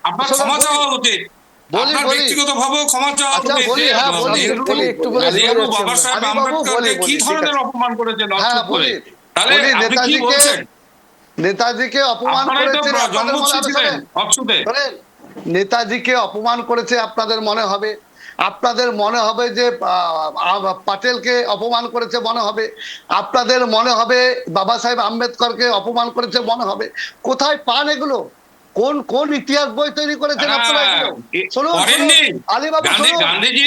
আপনার ক্ষমা চাওয়া উচিত, আপনার ব্যক্তিগত ভাবেও ক্ষমা চাওয়া উচিত। নেহরু বাবা সাহেব আম্বেদকরকে কি ধরনের অপমান করেছেন অচ্ছুত করে, তাহলে আপনি কি বলছেন? নেতাজিকে অপমান করেছে, নেতাজিকে অপমান করেছে, আপনাদের মনে হবে, আপনাদের মনে হবে যে পাটেলকে অপমান করেছে মনে হবে, আপনাদের মনে হবে বাবা সাহেব আম্বেদকরকে অপমান করেছে মনে হবে। কোথায় পান এগুলো? কোন কোন ইতিহাস বই তৈরি করেছেন আপনারা এগুলো? শুনুন, আলীবাবু গান্ধীজি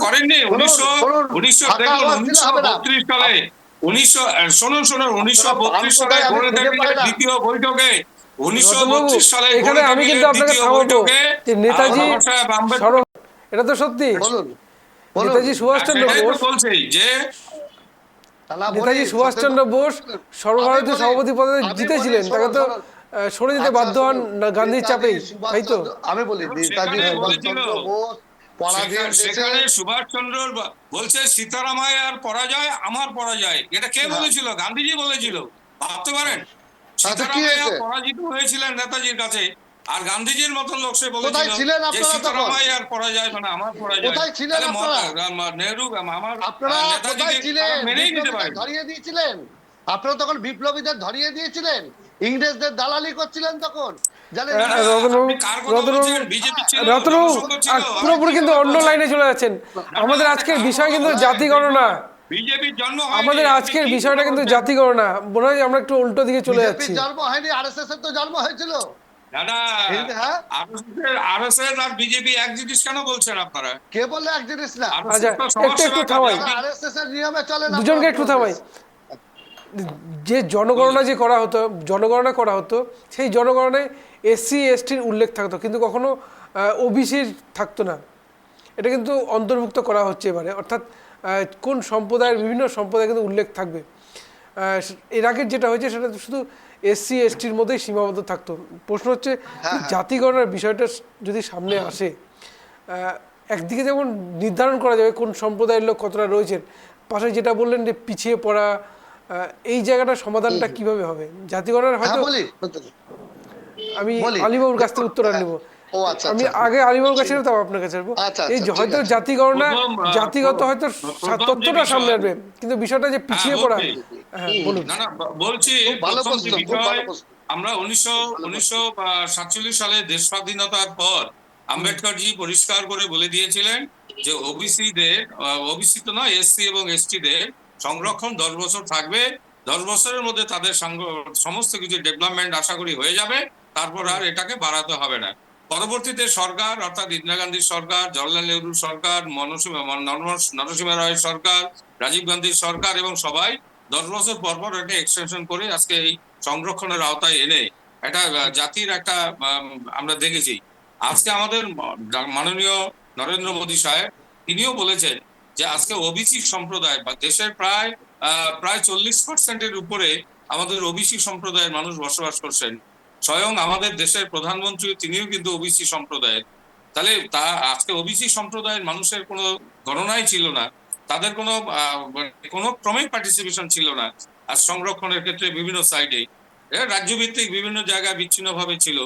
করেননি 1932 সালে, 1932 সালে গড়ে দেওয়া দ্বিতীয় বৈঠকে, 1932 সালে এখানে আমি কিন্তু আপনাকে থামাবো। নেতাজি, এটা তো সত্যি, নেতাজি সুভাষচন্দ্র বোস, নেতাজি সুভাষচন্দ্র বোস সর্বভারতীয় সভাপতি পদে জিতেছিলেন, তাকে তো সরে যেতে বাধ্য হন গান্ধীর চাপেই, তাই তো? আমি বলি নেতাজি সুভাষচন্দ্র বোস সেখানে সুভাষচন্দ্র বলছে সীতারামাইয়ার পরাজয় আমার পরাজয়, এটা কে বলেছিল? গান্ধীজি বলেছিল। ভাবতে পারেন, সীতারামাইয়া পরাজিত হয়েছিলেন নেতাজির কাছে, আর গান্ধীজির মতন লোক সে বলেছিল যে সীতারামাইয়ার পরাজয় মানে আমার পরাজয়। নেহরু আমার নেতাজিকে মেনেই নিতে পারেন। ধরিয়ে দিয়েছিলেন আপনারা তখন, বিপ্লবীদের ধরিয়ে দিয়েছিলেন, ইংরেজদের দালালি করছিলেন তখন। পুরোপুরি কিন্তু অন্য লাইনে চলে যাচ্ছেন। আমাদের আজকের বিষয় কিন্তু জাতি গণনা, আমাদের আজকের বিষয়টা কিন্তু জাতি গণনা। মনে হয় আমরা একটু উল্টো দিকে চলে যাচ্ছি। জন্ম হয়নি, আরএসএস এর তো জন্ম হয়েছিল। দাদা, আরএসএস আর বিজেপি এক জিনিস কেন বলছেন আপনারা? কে বললে এক জিনিস না? আচ্ছা, একটু থামাই, আরএসএস এর নিয়মে চলে না, দুজনকে একটু থামাই। যে জনগণনা যে করা হতো, জনগণনা করা হতো, সেই জনগণনায় এসসি এসটির উল্লেখ থাকতো, কিন্তু কখনো ওবিসির থাকতো না। এটা কিন্তু অন্তর্ভুক্ত করা হচ্ছে এবারে, অর্থাৎ কোন সম্প্রদায়ের, বিভিন্ন সম্প্রদায় কিন্তু উল্লেখ থাকবে। এর আগে যেটা হয়েছে সেটা শুধু এসসি এসটির মধ্যেই সীমাবদ্ধ থাকতো। প্রশ্ন হচ্ছে জাতি গণনার বিষয়টা যদি সামনে আসে, একদিকে যেমন নির্ধারণ করা যাবে কোন সম্প্রদায়ের লোক কতটা রয়েছেন, পাশে যেটা বললেন যে পিছিয়ে পড়া, এই জায়গাটা সমাধানটা কিভাবে হবে জাতি গণনার? হয়তো আমি আলীবাবুর কাছ থেকে উত্তর নেব। আমি আগে আলীবাবুর কাছে যেতাম, আপনার কাছে আসবো। এই হয়তো জাতি গণনা, জাতিগত হয়তো তথ্যটা সামনে আসবে, কিন্তু বিষয়টা যে পিছিয়ে পড়া। হ্যাঁ বলুন। না বলছি, আমরা 1947 সালে দেশ স্বাধীনতার পর আম্বেদকরজি পরিষ্কার করে বলে দিয়েছিলেন যে ওবিসিদের, ওবিসি তো নয়, এসসি এবং এসটিদের সংরক্ষণ 10 বছর থাকবে। 10 বছরের মধ্যে তাদের সমস্ত কিছু ডেভেলপমেন্ট আশা করি হয়ে যাবে, তারপর আর এটাকে বাড়াতে হবে না। পরবর্তীতে সরকার, অর্থাৎ ইন্দিরা গান্ধীর সরকার, জওয়াহরলাল নেহরুর সরকার, নরসিংহ রায়ের সরকার, রাজীব গান্ধীর সরকার এবং সবাই 10 বছর পর পর এটা এক্সটেনশন করে আজকে এই সংরক্ষণের আওতায় এনে এটা জাতির একটা আমরা দেখেছি। আজকে আমাদের মাননীয় নরেন্দ্র মোদী সাহেব তিনিও বলেছেন যে আজকে ওবিসি সম্প্রদায় বা দেশের প্রায় 40% উপরে আমাদের ওবিসি সম্প্রদায়ের মানুষ বসবাস করছেন। স্বয়ং আমাদের দেশের প্রধানমন্ত্রী তিনিও কিন্তু ওবিসি সম্প্রদায়ের। তাহলে আজকে ওবিসি সম্প্রদায়ের মানুষের কোনো গণনাই ছিল না, তাদের কোনো ক্রমেই পার্টিসিপেশন ছিল না। আর সংরক্ষণের ক্ষেত্রে বিভিন্ন সাইডে রাজ্যভিত্তিক বিভিন্ন জায়গায় বিচ্ছিন্নভাবে ছিল।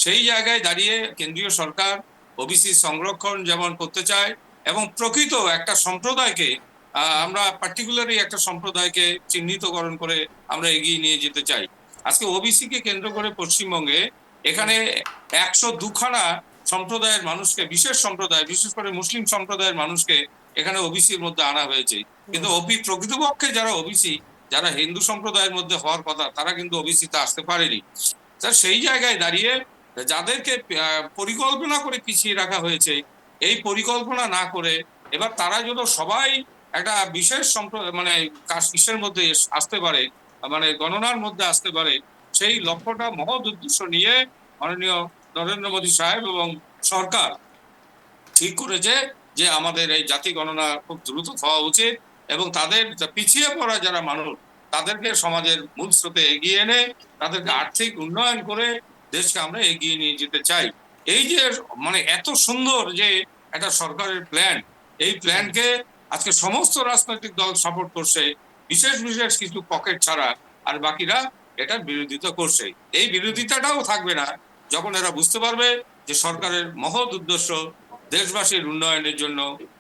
সেই জায়গায় দাঁড়িয়ে কেন্দ্রীয় সরকার ওবিসি সংরক্ষণ যেমন করতে চায় এবং প্রকৃত একটা সম্প্রদায়কে আমরা পার্টিকুলারলি একটা সম্প্রদায়কে চিহ্নিতকরণ করে আমরা এগিয়ে নিয়ে যেতে চাই। আজকে ওবিসি কে কেন্দ্র করে পশ্চিমবঙ্গে এখানে 102খানা সম্প্রদায়ের মানুষকে, বিশেষ সম্প্রদায়, বিশেষ করে মুসলিম সম্প্রদায়ের মানুষকে এখানে ওবিসির মধ্যে আনা হয়েছে। কিন্তু প্রকৃতপক্ষে যারা ওবিসি, যারা হিন্দু সম্প্রদায়ের মধ্যে হওয়ার কথা, তারা কিন্তু ওবিসিতে আসতে পারেনি। সেই জায়গায় দাঁড়িয়ে যাদেরকে পরিকল্পনা করে পিছিয়ে রাখা হয়েছে, এই পরিকল্পনা না করে এবার তারা যেন সবাই একটা বিশেষ মানে কিসের মধ্যে আসতে পারে, মানে গণনার মধ্যে আসতে পারে, সেই লক্ষ্যটা মহৎ উদ্দেশ্য নিয়ে মাননীয় নরেন্দ্র মোদী সাহেব এবং সরকার ঠিক করেছে যে আমাদের এই জাতি গণনা খুব দ্রুত হওয়া উচিত এবং তাদের পিছিয়ে পড়া যারা মানুষ তাদেরকে সমাজের মূল স্রোতে এগিয়ে এনে তাদেরকে আর্থিক উন্নয়ন করে দেশকে আমরা এগিয়ে নিয়ে যেতে চাই। এই যে মানে এত সুন্দর যে একটা সরকারের প্ল্যান, এই প্ল্যানকে আজকে সমস্ত রাজনৈতিক দল সাপোর্ট করছে, বিশেষ বিশেষ কিছু পকেট ছাড়া, আর বাকিরা এটার বিরোধিতা করছে। এই বিরোধিতাটাও থাকবে না যখন এরা বুঝতে পারবে যে সরকারের মহৎ উদ্দেশ্য দেশবাসীর উন্নয়নের জন্য,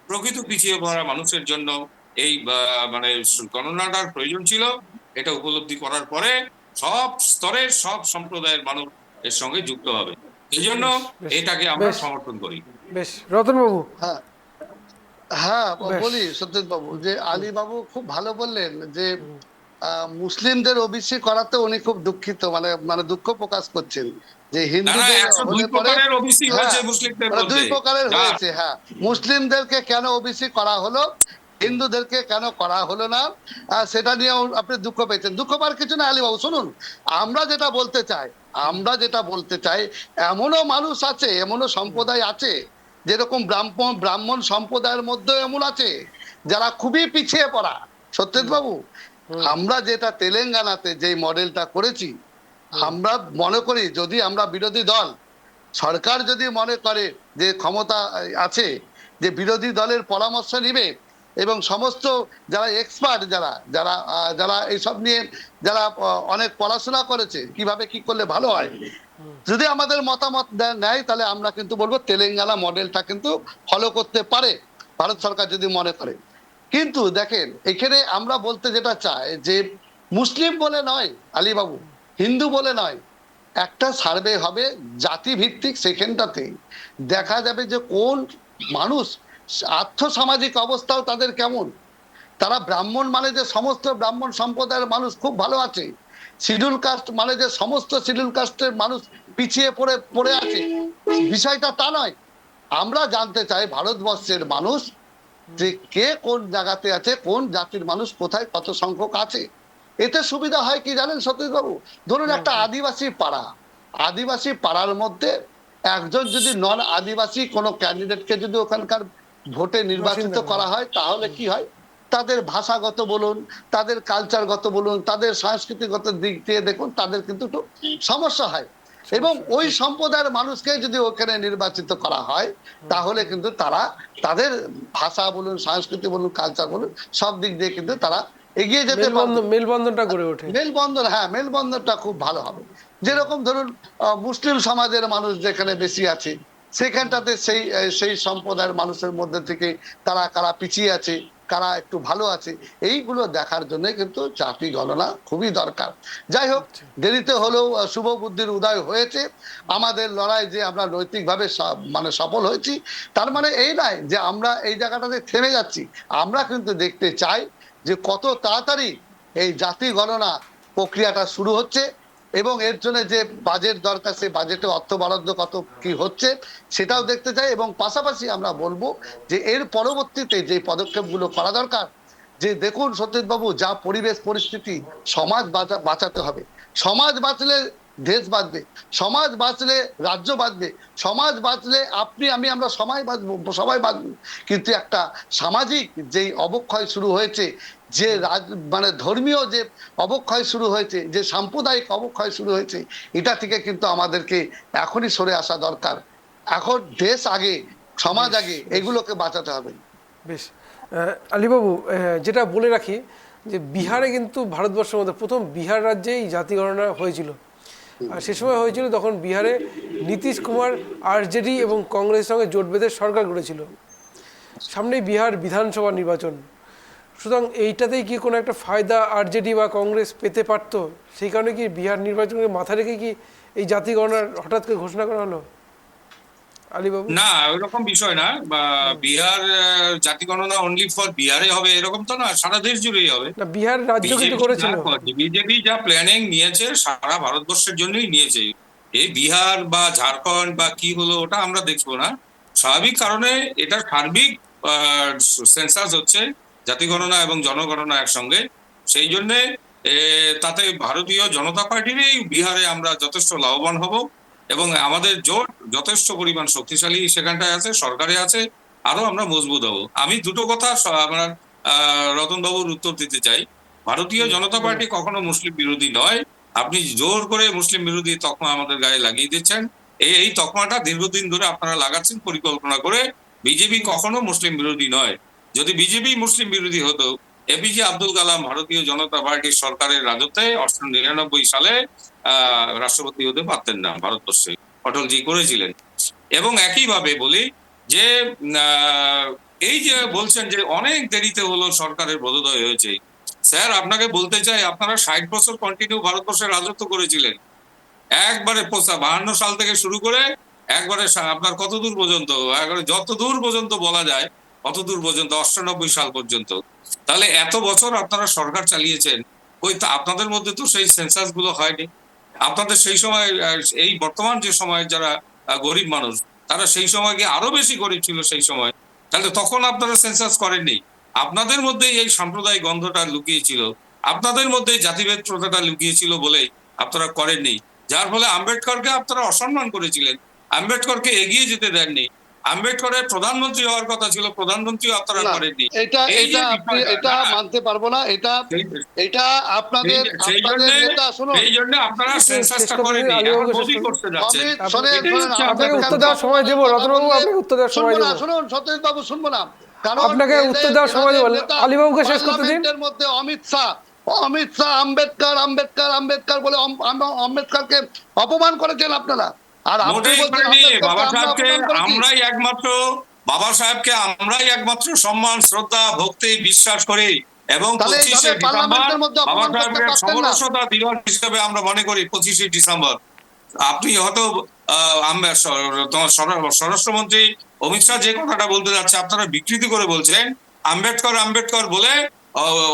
প্রকৃত পিছিয়ে পড়া মানুষের জন্য এই মানে গণনাটার প্রয়োজন ছিল। এটা উপলব্ধি করার পরে সব স্তরের সব সম্প্রদায়ের মানুষ এর সঙ্গে যুক্ত হবে। এই জন্য এটাকে আমরা সমর্থন করি। বেশ, রতন বাবু। হ্যাঁ হ্যাঁ, বলি সত্যজিৎ বাবু যে আলী বাবু খুব ভালো বললেন যে মুসলিমদের ওবিসি করাতে উনি খুব দুঃখিত, মানে দুঃখ প্রকাশ করছেন যে হিন্দুদের হলে পরে 2 প্রকারের হয়েছে। হ্যাঁ, মুসলিমদেরকে কেন ওবিসি করা হলো, হিন্দুদেরকে কেন করা হলো না, সেটা নিয়ে আপনি দুঃখ পেয়েছেন। দুঃখ পাওয়ার কিছু না আলী বাবু, শুনুন আমরা যেটা বলতে চাই এমনও মানুষ আছে, এমনও সম্প্রদায় আছে, যেরকম ব্রাহ্মণ সম্প্রদায়ের মধ্যে এমন আছে যারা খুবই পিছিয়ে পড়া। সত্যজিৎ বাবু, আমরা যেটা তেলেঙ্গানাতে যে মডেলটা করেছি, আমরা মনে করি যদি আমরা বিরোধী দল, সরকার যদি মনে করে যে ক্ষমতা আছে, যে বিরোধী দলের পরামর্শ নিবে এবং সমস্ত যারা এক্সপার্ট, যারা এইসব নিয়ে যারা অনেক পড়াশোনা করেছে কিভাবে কি করলে ভালো হয়, যদি আমাদের মতামত নেয় তাহলে আমরা কিন্তু বলবো তেলেঙ্গানা মডেলটা কিন্তু ফলো করতে পারে ভারত সরকার যদি মনে করে। কিন্তু দেখেন এখানে আমরা বলতে যেটা চাই যে মুসলিম বলে নয় আলী বাবু, হিন্দু বলে নয়, একটা সার্ভে হবে জাতি ভিত্তিক, সেখানটাতে দেখা যাবে যে কোন মানুষ আর্থসামাজিক অবস্থাও তাদের কেমন। তারা ব্রাহ্মণ মানে যে সমস্ত ব্রাহ্মণ সম্প্রদায়ের মানুষ খুব ভালো আছে, শিডিউল কাস্ট মানে যে সমস্ত শিডিউল কাস্টের মানুষ পিছিয়ে পড়ে আছে, বিষয়টা তা নয়। আমরা জানতে চাই ভারতবর্ষের মানুষ যে কে কোন জায়গাতে আছে, কোন জাতির মানুষ কোথায় কত সংখ্যক আছে। এতে সুবিধা হয় কি জানেন সতীশ বাবু, ধরুন একটা আদিবাসী পাড়ার মধ্যে একজন যদি নন আদিবাসী কোনো ক্যান্ডিডেটকে যদি ওখানকার ভোটে নির্বাচিত করা হয়, তাহলে কি হয়, তাদের ভাষাগত বলুন, তাদের কালচারগত বলুন, তাদের সাংস্কৃতিকগত দিক দিয়ে দেখুন তাদের কিন্তু একটু সমস্যা হয়। এবং ওই সম্প্রদায়ের মানুষকে যদি ওখানে নির্বাচিত করা হয় তাহলে কিন্তু তারা তাদের ভাষা বলুন, সংস্কৃতি বলুন, কালচার বলুন, সব দিক দিয়ে কিন্তু তারা এগিয়ে যেতে পারবে, মেলবন্ধনটা গড়ে ওঠে। মেলবন্ধনটা খুব ভালো হবে। যেরকম ধরুন মুসলিম সমাজের মানুষ যেখানে বেশি আছে, সেখানটাতে সেই সম্প্রদায়ের মানুষের মধ্যে থেকে তারা কারা পিছিয়ে আছে, কারা একটু ভালো আছে, এইগুলো দেখার জন্য কিন্তু জাতি গণনা খুবই দরকার। যাই হোক, দেরিতে হলেও শুভ বুদ্ধির উদয় হয়েছে। আমাদের লড়াই যে আমরা নৈতিকভাবে মানে সফল হয়েছি, তার মানে এই নয় যে আমরা এই জায়গাটাতে থেমে যাচ্ছি। আমরা কিন্তু দেখতে চাই যে কত তাড়াতাড়ি এই জাতি গণনা প্রক্রিয়াটা শুরু হচ্ছে এবং এর জন্য যে বাজেট দরকার, সেই বাজেটে অর্থ বরাদ্দ কত কি হচ্ছে সেটাও দেখতে চাই। এবং পাশাপাশি আমরা বলবো যে এর পরবর্তীতে যে পদক্ষেপগুলো করা দরকার, যে দেখুন সত্যজিৎ বাবু, যা পরিবেশ পরিস্থিতি, সমাজ বাঁচাতে হবে। সমাজ বাঁচলে দেশ বাঁচবে, সমাজ বাঁচলে রাজ্য বাঁচবে, সমাজ বাঁচলে আপনি আমি আমরা সবাই বাঁচবো, সবাই বাঁচবো। কিন্তু একটা সামাজিক যেই অবক্ষয় শুরু হয়েছে, যে মানে ধর্মীয় যে অবক্ষয় শুরু হয়েছে, যে সাম্প্রদায়িক অবক্ষয় শুরু হয়েছে, এটা থেকে কিন্তু আমাদেরকে এখনই সরে আসা দরকার। এখন দেশ আগে, সমাজ আগে, এগুলোকে বাঁচাতে হবে। বেশ, আলীবাবু, যেটা বলে রাখি যে বিহারে কিন্তু ভারতবর্ষের মধ্যে প্রথম বিহার রাজ্যেই জাতি গণনা হয়েছিল। আর সে সময় হয়েছিল তখন বিহারে নীতিশ কুমার আরজেডি এবং কংগ্রেসের সঙ্গে জোট বেঁধে সরকার গড়েছিল। সামনেই বিহার বিধানসভা নির্বাচন, সুতরাং এইটাতেই কি কোনো একটা ফায়দা আরজেডি বা কংগ্রেস পেতে পারতো? সেই কারণে কি বিহার নির্বাচনকে মাথা রেখে কি এই জাতি গণনার হঠাৎ করে ঘোষণা করা হলো? আলীবাবু, না, ওইরকম বিষয় না। বিহার জাতি গণনা অনলি ফর বিহারে হবে এরকম তো না, সারা দেশ জুড়েই হবে। না, বিহার রাজ্য কিন্তু করেছিল। বিজেপি যা প্ল্যানিং নিয়েছে সারা ভারতবর্ষের জন্যই নিয়েছে। এই বিহার বা ঝাড়খণ্ড বা কি হলো ওটা আমরা দেখবো না। স্বাভাবিক কারণে এটা সার্বিক সেন্সাস হচ্ছে, জাতি গণনা এবং জনগণনা একসঙ্গে। সেই জন্যে তাতে ভারতীয় জনতা পার্টিরই বিহারে আমরা যথেষ্ট লাভবান হব এবং আমাদের জোট যথেষ্ট পরিমাণ শক্তিশালী সেখানটায় আছে, সরকারে আছে, আরো আমরা মজবুত হব। আমি দুটো কথা আপনার রতন বাবুর উত্তর দিতে চাই। ভারতীয় জনতা পার্টি কখনো মুসলিম বিরোধী নয়। আপনি জোর করে মুসলিম বিরোধী তকমা আমাদের গায়ে লাগিয়ে দিচ্ছেন। এই তকমাটা দীর্ঘদিন ধরে আপনারা লাগাচ্ছেন পরিকল্পনা করে। বিজেপি কখনো মুসলিম বিরোধী নয়। যদি বিজেপি মুসলিম বিরোধী হতো, এপিজে আব্দুল কালাম ভারতীয় জনতা পার্টির সরকারের রাজত্বে 1999 সালে রাষ্ট্রপতি হতে পারতেন না ভারতবর্ষে, অটলজি করেছিলেন। এবং একইভাবে বলি যে এই যে বলছেন যে অনেক দেরিতে হলো সরকারের বোধোদয় হয়েছে, স্যার আপনাকে বলতে চাই আপনারা 60 বছর কন্টিনিউ ভারতবর্ষে রাজত্ব করেছিলেন। একবারে 52 সাল থেকে শুরু করে একবারে আপনার কত দূর পর্যন্ত, একবারে যত দূর পর্যন্ত বলা যায় কত দূর পর্যন্ত 98 সাল পর্যন্ত। তাহলে এত বছর আপনারা সরকার চালিয়েছেন, ওই আপনাদের মধ্যে তো সেই সেন্সাস গুলো হয়নি। আপনাদের সেই সময় এই বর্তমান যে সময় যারা গরিব মানুষ তারা সেই সময় গিয়ে আরো বেশি গরিব ছিল সেই সময়, তাহলে তখন আপনারা সেন্সাস করেননি। আপনাদের মধ্যে এই সাম্প্রদায়িক গন্ধটা লুকিয়েছিল, আপনাদের মধ্যে জাতিভেদ প্রথাটা লুকিয়েছিল বলেই আপনারা করেননি। যার ফলে আম্বেদকরকে আপনারা অসম্মান করেছিলেন, আম্বেদকরকে এগিয়ে যেতে দেননি। আম্বেদকরের প্রধানমন্ত্রী হওয়ার কথা ছিল, প্রধানমন্ত্রীও আপনারা করেননি। এটা মানতে পারবো না। এটা আপনাদের নেতা, শুনুন, এই জন্য আপনারা সেন্সাসটা করেননি, এখন মোদি করতে যাচ্ছেন। আপনাকে উত্তর দেওয়ার সময় দেবো রতনবাবু, আপনাকে উত্তর দেওয়ার সময় দেবো। শুনুন সতেজ বাবু, শুনবো না, কারণ আপনাকে উত্তর দেওয়ার সময় দেবো। আলীবাবুকে শেষ করতে দিন। পার্লামেন্টের মধ্যে অমিত শাহ আম্বেদকর আম্বেদকর আম্বেদকর বলে আম্বেদকরকে অপমান করেছেন আপনারা। আর আপনি বলছেন বাবা সাহেবকে আমরাই একমাত্র সম্মান, শ্রদ্ধা, ভক্তি, বিশ্বাস করি এবং 25শে ডিসেম্বর বাবা সাহেবের সমরসতা দিবস হিসেবে আমরা মনে করি। 25শে ডিসেম্বর আপনি হয়তো তোমার স্বরাষ্ট্রমন্ত্রী অমিত শাহ যে কথাটা বলতে যাচ্ছে আপনারা বিকৃতি করে বলছেন। আম্বেদকর আম্বেদকর বলে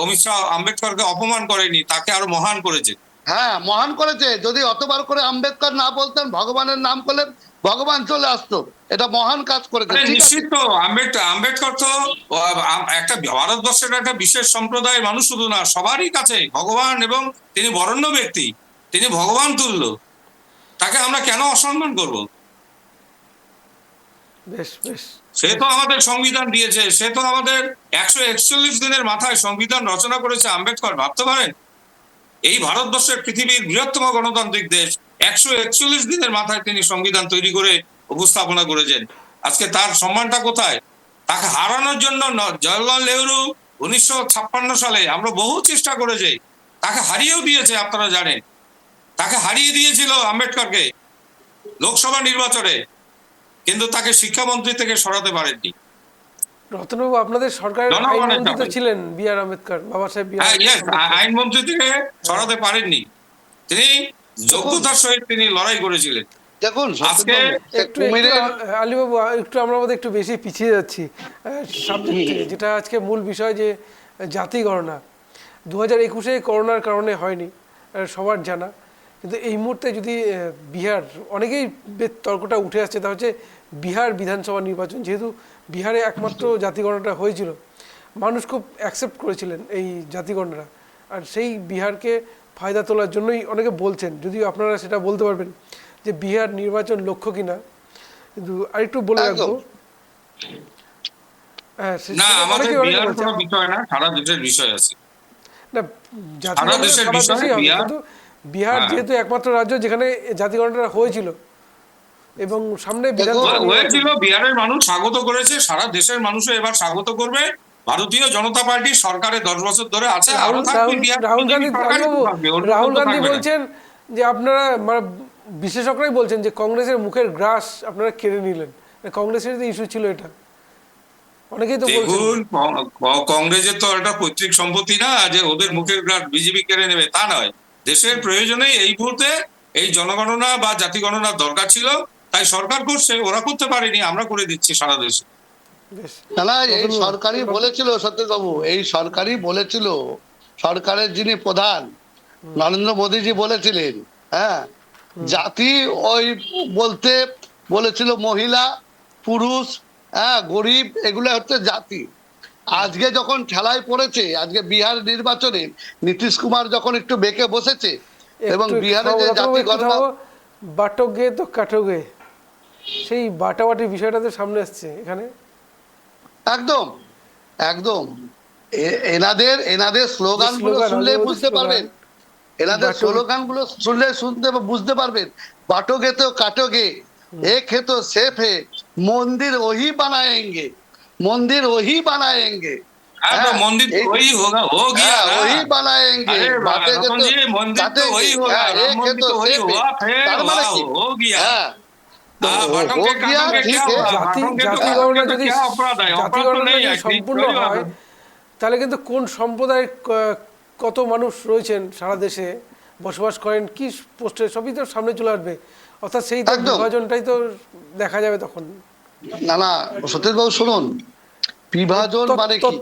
অমিত শাহ আম্বেদকরকে অপমান করেনি, তাকে আরো মহান করেছে। হ্যাঁ, মহান করেছে। যদি অতবার করে আম্বেদকর না বলতেন, ভগবানের নাম করলে ভগবান চলে আসতো। এটা মহান কাজ করেছে। নিশ্চিত তো আম্বেদকর তো একটা ভারতবর্ষের একটা বিশেষ সম্প্রদায়ের মানুষ শুধু না, সবারই কাছে ভগবান, এবং তিনি বরেণ্য ব্যক্তি, তিনি ভগবান তুল্য। তাকে আমরা কেন অসম্মান করব? বেশ বেশ, সে তো আমাদের সংবিধান দিয়েছে, সে তো আমাদের 141 দিনের মাথায় সংবিধান রচনা করেছে আম্বেদকর। ভাবতে পারেন, এই ভারতবর্ষের পৃথিবীর বৃহত্তম গণতান্ত্রিক দেশ, 141 দিনের মাথায় তিনি সংবিধান তৈরি করে উপস্থাপনা করেছেন। আজকে তার সম্মানটা কোথায়? তাকে হারানোর জন্য জওহরলাল নেহরু 1956 সালে আমরা বহু চেষ্টা করেছি, তাকে হারিয়েও দিয়েছে। আপনারা জানেন তাকে হারিয়ে দিয়েছিল আম্বেদকরকে লোকসভা নির্বাচনে, কিন্তু তাকে শিক্ষামন্ত্রী থেকে সরাতে পারেননি। রতনবাবু, আপনাদের সরকারের আইনমন্ত্রী তো ছিলেন বি আর আম্বেদকর, বাবা সাহেব আইনমন্ত্রী থেকে সরাতে পারেননি, তিনি যোগ্যতার সহিত তিনি লড়াই করেছিলেন। দেখুন আজকে আলীবাবু, একটু আমরা বোধহয় একটু বেশি পিছিয়ে যাচ্ছি সাবজেক্ট থেকে, যেটা আজকে মূল বিষয় যে জাতি গণনা 2021-এ করোনার কারণে হয়নি, সবার জানা। কিন্তু এই মুহূর্তে যদি বিহার, অনেকেই তর্কটা উঠে আসছে, তা হচ্ছে বিহার বিধানসভা নির্বাচন। যেহেতু বিহারে একমাত্র জাতিগণনাটা হয়েছিল, মানুষ খুব অ্যাকসেপ্ট করেছিলেন এই জাতিগণনাটা, আর সেই বিহারকে ফায়দা তোলার জন্যই অনেকে বলছেন, যদিও আপনারা সেটা বলতে পারবেন যে বিহার নির্বাচন লক্ষ্য কিনা, কিন্তু আরেকটু বলে রাখবো। হ্যাঁ, না, আমাদের অনেকে বিহার বলছে, কোনো বিষয় না, সারা দেশের বিষয় আছে। না সারা জাতিগণনা দেশের সারা বিষয় দেশেই হবে, বিহার। কিন্তু বিহার হ্যাঁ। যেহেতু একমাত্র রাজ্য যেখানে জাতিগণনা হয়েছিল এবং সামনে বিধানসভা নির্বাচন। হয়েছিল, বিহারের মানুষ স্বাগত করেছে, সারা দেশের মানুষও এবার স্বাগত করবে। ভারতীয় জনতা পার্টি সরকারে 10 বছর ধরে আছে, আরো থাকবে। বিহার রাহুল গান্ধী, সরকারই তো থাকবে, অন্য রাহুল কেউ তো গান্ধী থাকবে না। বলছেন যে আপনারা মানে বিশেষজ্ঞরাই বলছেন যে কংগ্রেসের মুখের গ্রাস আপনারা কেড়ে নিলেন, কংগ্রেসের ইস্যু ছিল এটা, অনেকেই তো বলছেন। দেখুন, কংগ্রেসের তো একটা পৈতৃক সম্পত্তি না যে ওদের মুখের গ্রাস বিজেপি কেড়ে নেবে, তা নয়। দেশের প্রয়োজনে এই মুহূর্তে এই জনগণনা বা জাতি গণনার দরকার ছিল, তাই সরকার করছে, ওরা করতে পারেনি, আমরা করে দিচ্ছি সারা দেশে। বেশ, না, এই সরকারই বলেছিল সত্যজিৎ বাবু, এই সরকারই বলেছিল, সরকারের যিনি প্রধান নরেন্দ্র মোদীজি বলেছিলেন, হ্যাঁ, জাতি ওই বলতে বলেছিল মহিলা, পুরুষ, হ্যাঁ, গরিব, এগুলো হচ্ছে জাতি। আজকে যখন ঠেলায় পড়েছে, আজকে বিহার নির্বাচনে নীতিশ কুমার যখন একটু বেঁকে বসেছে এবং একটু বিহারে যে রতনবাবু জাতি একটু গণনা, থামো। বাটকে তো কাটকে, সেই বাটাবাটির বিষয়টা তো সামনে আসছে এখানে। একদম একদম এনাদের স্লোগান গুলো স্লোগান, শুনলে আগে ওদের বুঝতে পারবেন, এনাদের বাটকে। স্লোগান গুলো শুনতে বুঝতে পারবেন। বাটোগে তো কাটোগে, এক হে তো সেফ হে, মন্দির ওহি বানায়েঙ্গে, মন্দির ওহি বানায়েঙ্গে, হ্যাঁ, তো মন্দির তো वही होगा, हो गया ना। ওহি বানায়েঙ্গে, अरे বাটেগে रतन তো जी, मंदिर तो কাটেঙ্গে, वही होगा, হ্যাঁ, राम এক হে मंदिर তো तो वही সেফ হে, हुआ, फिर তার মানে वाह, কি, हो गया। হ্যাঁ, তো हाँ, হো बाटों के গিয়া, काटों के ঠিক क्या হে। हुआ? জাতি बाटों के तो জাতি काटों গণনা के तो যদি क्या अपराध है? জাতি अपराध तो গণনা नहीं যদি है, ठीक সম্পূর্ণ थोड़ी बात হয়, है। তাহলে কিন্তু কোন সম্প্রদায়ের কত মানুষ রয়েছেন সারা দেশে বসবাস করেন, কি পোস্টে, সবই তো সামনে চলে আসবে। অর্থাৎ সেই তো একদম। বিভাজনটাই তো দেখা যাবে তখন। না সত্যজিৎ বাবু শুনুন, বিভাজন মানে কি?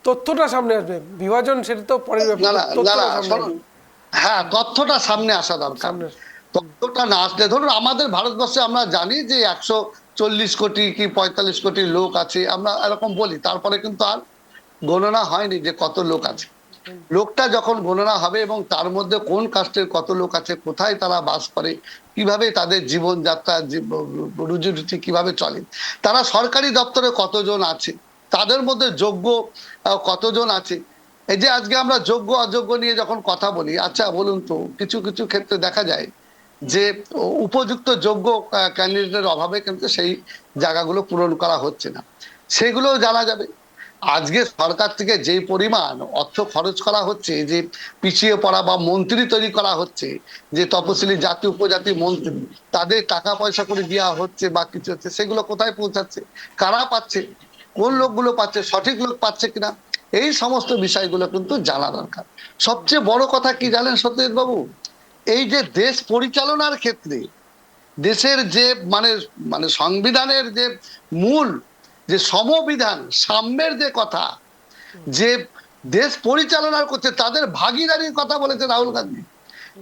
তথ্যটা সামনে আসবে, বিভাজন সেটা তো পরের ব্যাপার, তথ্যটা সামনে শুনুন, আসবে। হ্যাঁ, তথ্যটা সামনে আসা দরকার। সামনে তথ্যটা না আসলে, ধরুন আমাদের ভারতবর্ষে আমরা জানি যে 140 কোটি কি 45 কোটি লোক আছে, আমরা এরকম বলি, তারপরে কিন্তু আর গণনা হয়নি যে কত লোক আছে। লোকটা যখন গণনা হবে এবং তার মধ্যে কোন কাস্টের কত লোক আছে, কোথায় তারা বাস করে, কিভাবে তাদের জীবনযাত্রা, রুজি রুটি কিভাবে চলে, তারা সরকারি দপ্তরে কতজন আছে, তাদের মধ্যে যোগ্য কতজন আছে। এই যে আজকে আমরা যোগ্য অযোগ্য নিয়ে যখন কথা বলি, আচ্ছা বলুন তো, কিছু কিছু ক্ষেত্রে দেখা যায় যে উপযুক্ত যোগ্য ক্যান্ডিডেটের অভাবে কিন্তু সেই জায়গাগুলো পূরণ করা হচ্ছে না, সেগুলোও জানা যাবে। আজকে সরকার থেকে যে পরিমাণ অর্থ খরচ করা হচ্ছে, যে পিছিয়ে পড়া বা মন্ত্রী তৈরি করা হচ্ছে, যে তপশিলি জাতি উপজাতি মন্ত্রী, তাদের টাকা পয়সা করে দেওয়া হচ্ছে বা কিছু হচ্ছে, সেগুলো কোথায় পৌঁছাচ্ছে, কারা পাচ্ছে, কোন লোকগুলো পাচ্ছে, সঠিক লোক পাচ্ছে কিনা, এই সমস্ত বিষয়গুলো কিন্তু জানা দরকার। সবচেয়ে বড় কথা কি জানেন সত্যজিৎ বাবু, এই যে দেশ পরিচালনার ক্ষেত্রে দেশের যে মানে মানে সংবিধানের যে মূল যে সমবিধান, সাম্যের যে কথা, যে দেশ পরিচালনার করছে, তাদের ভাগিদারির কথা বলেছে রাহুল গান্ধী।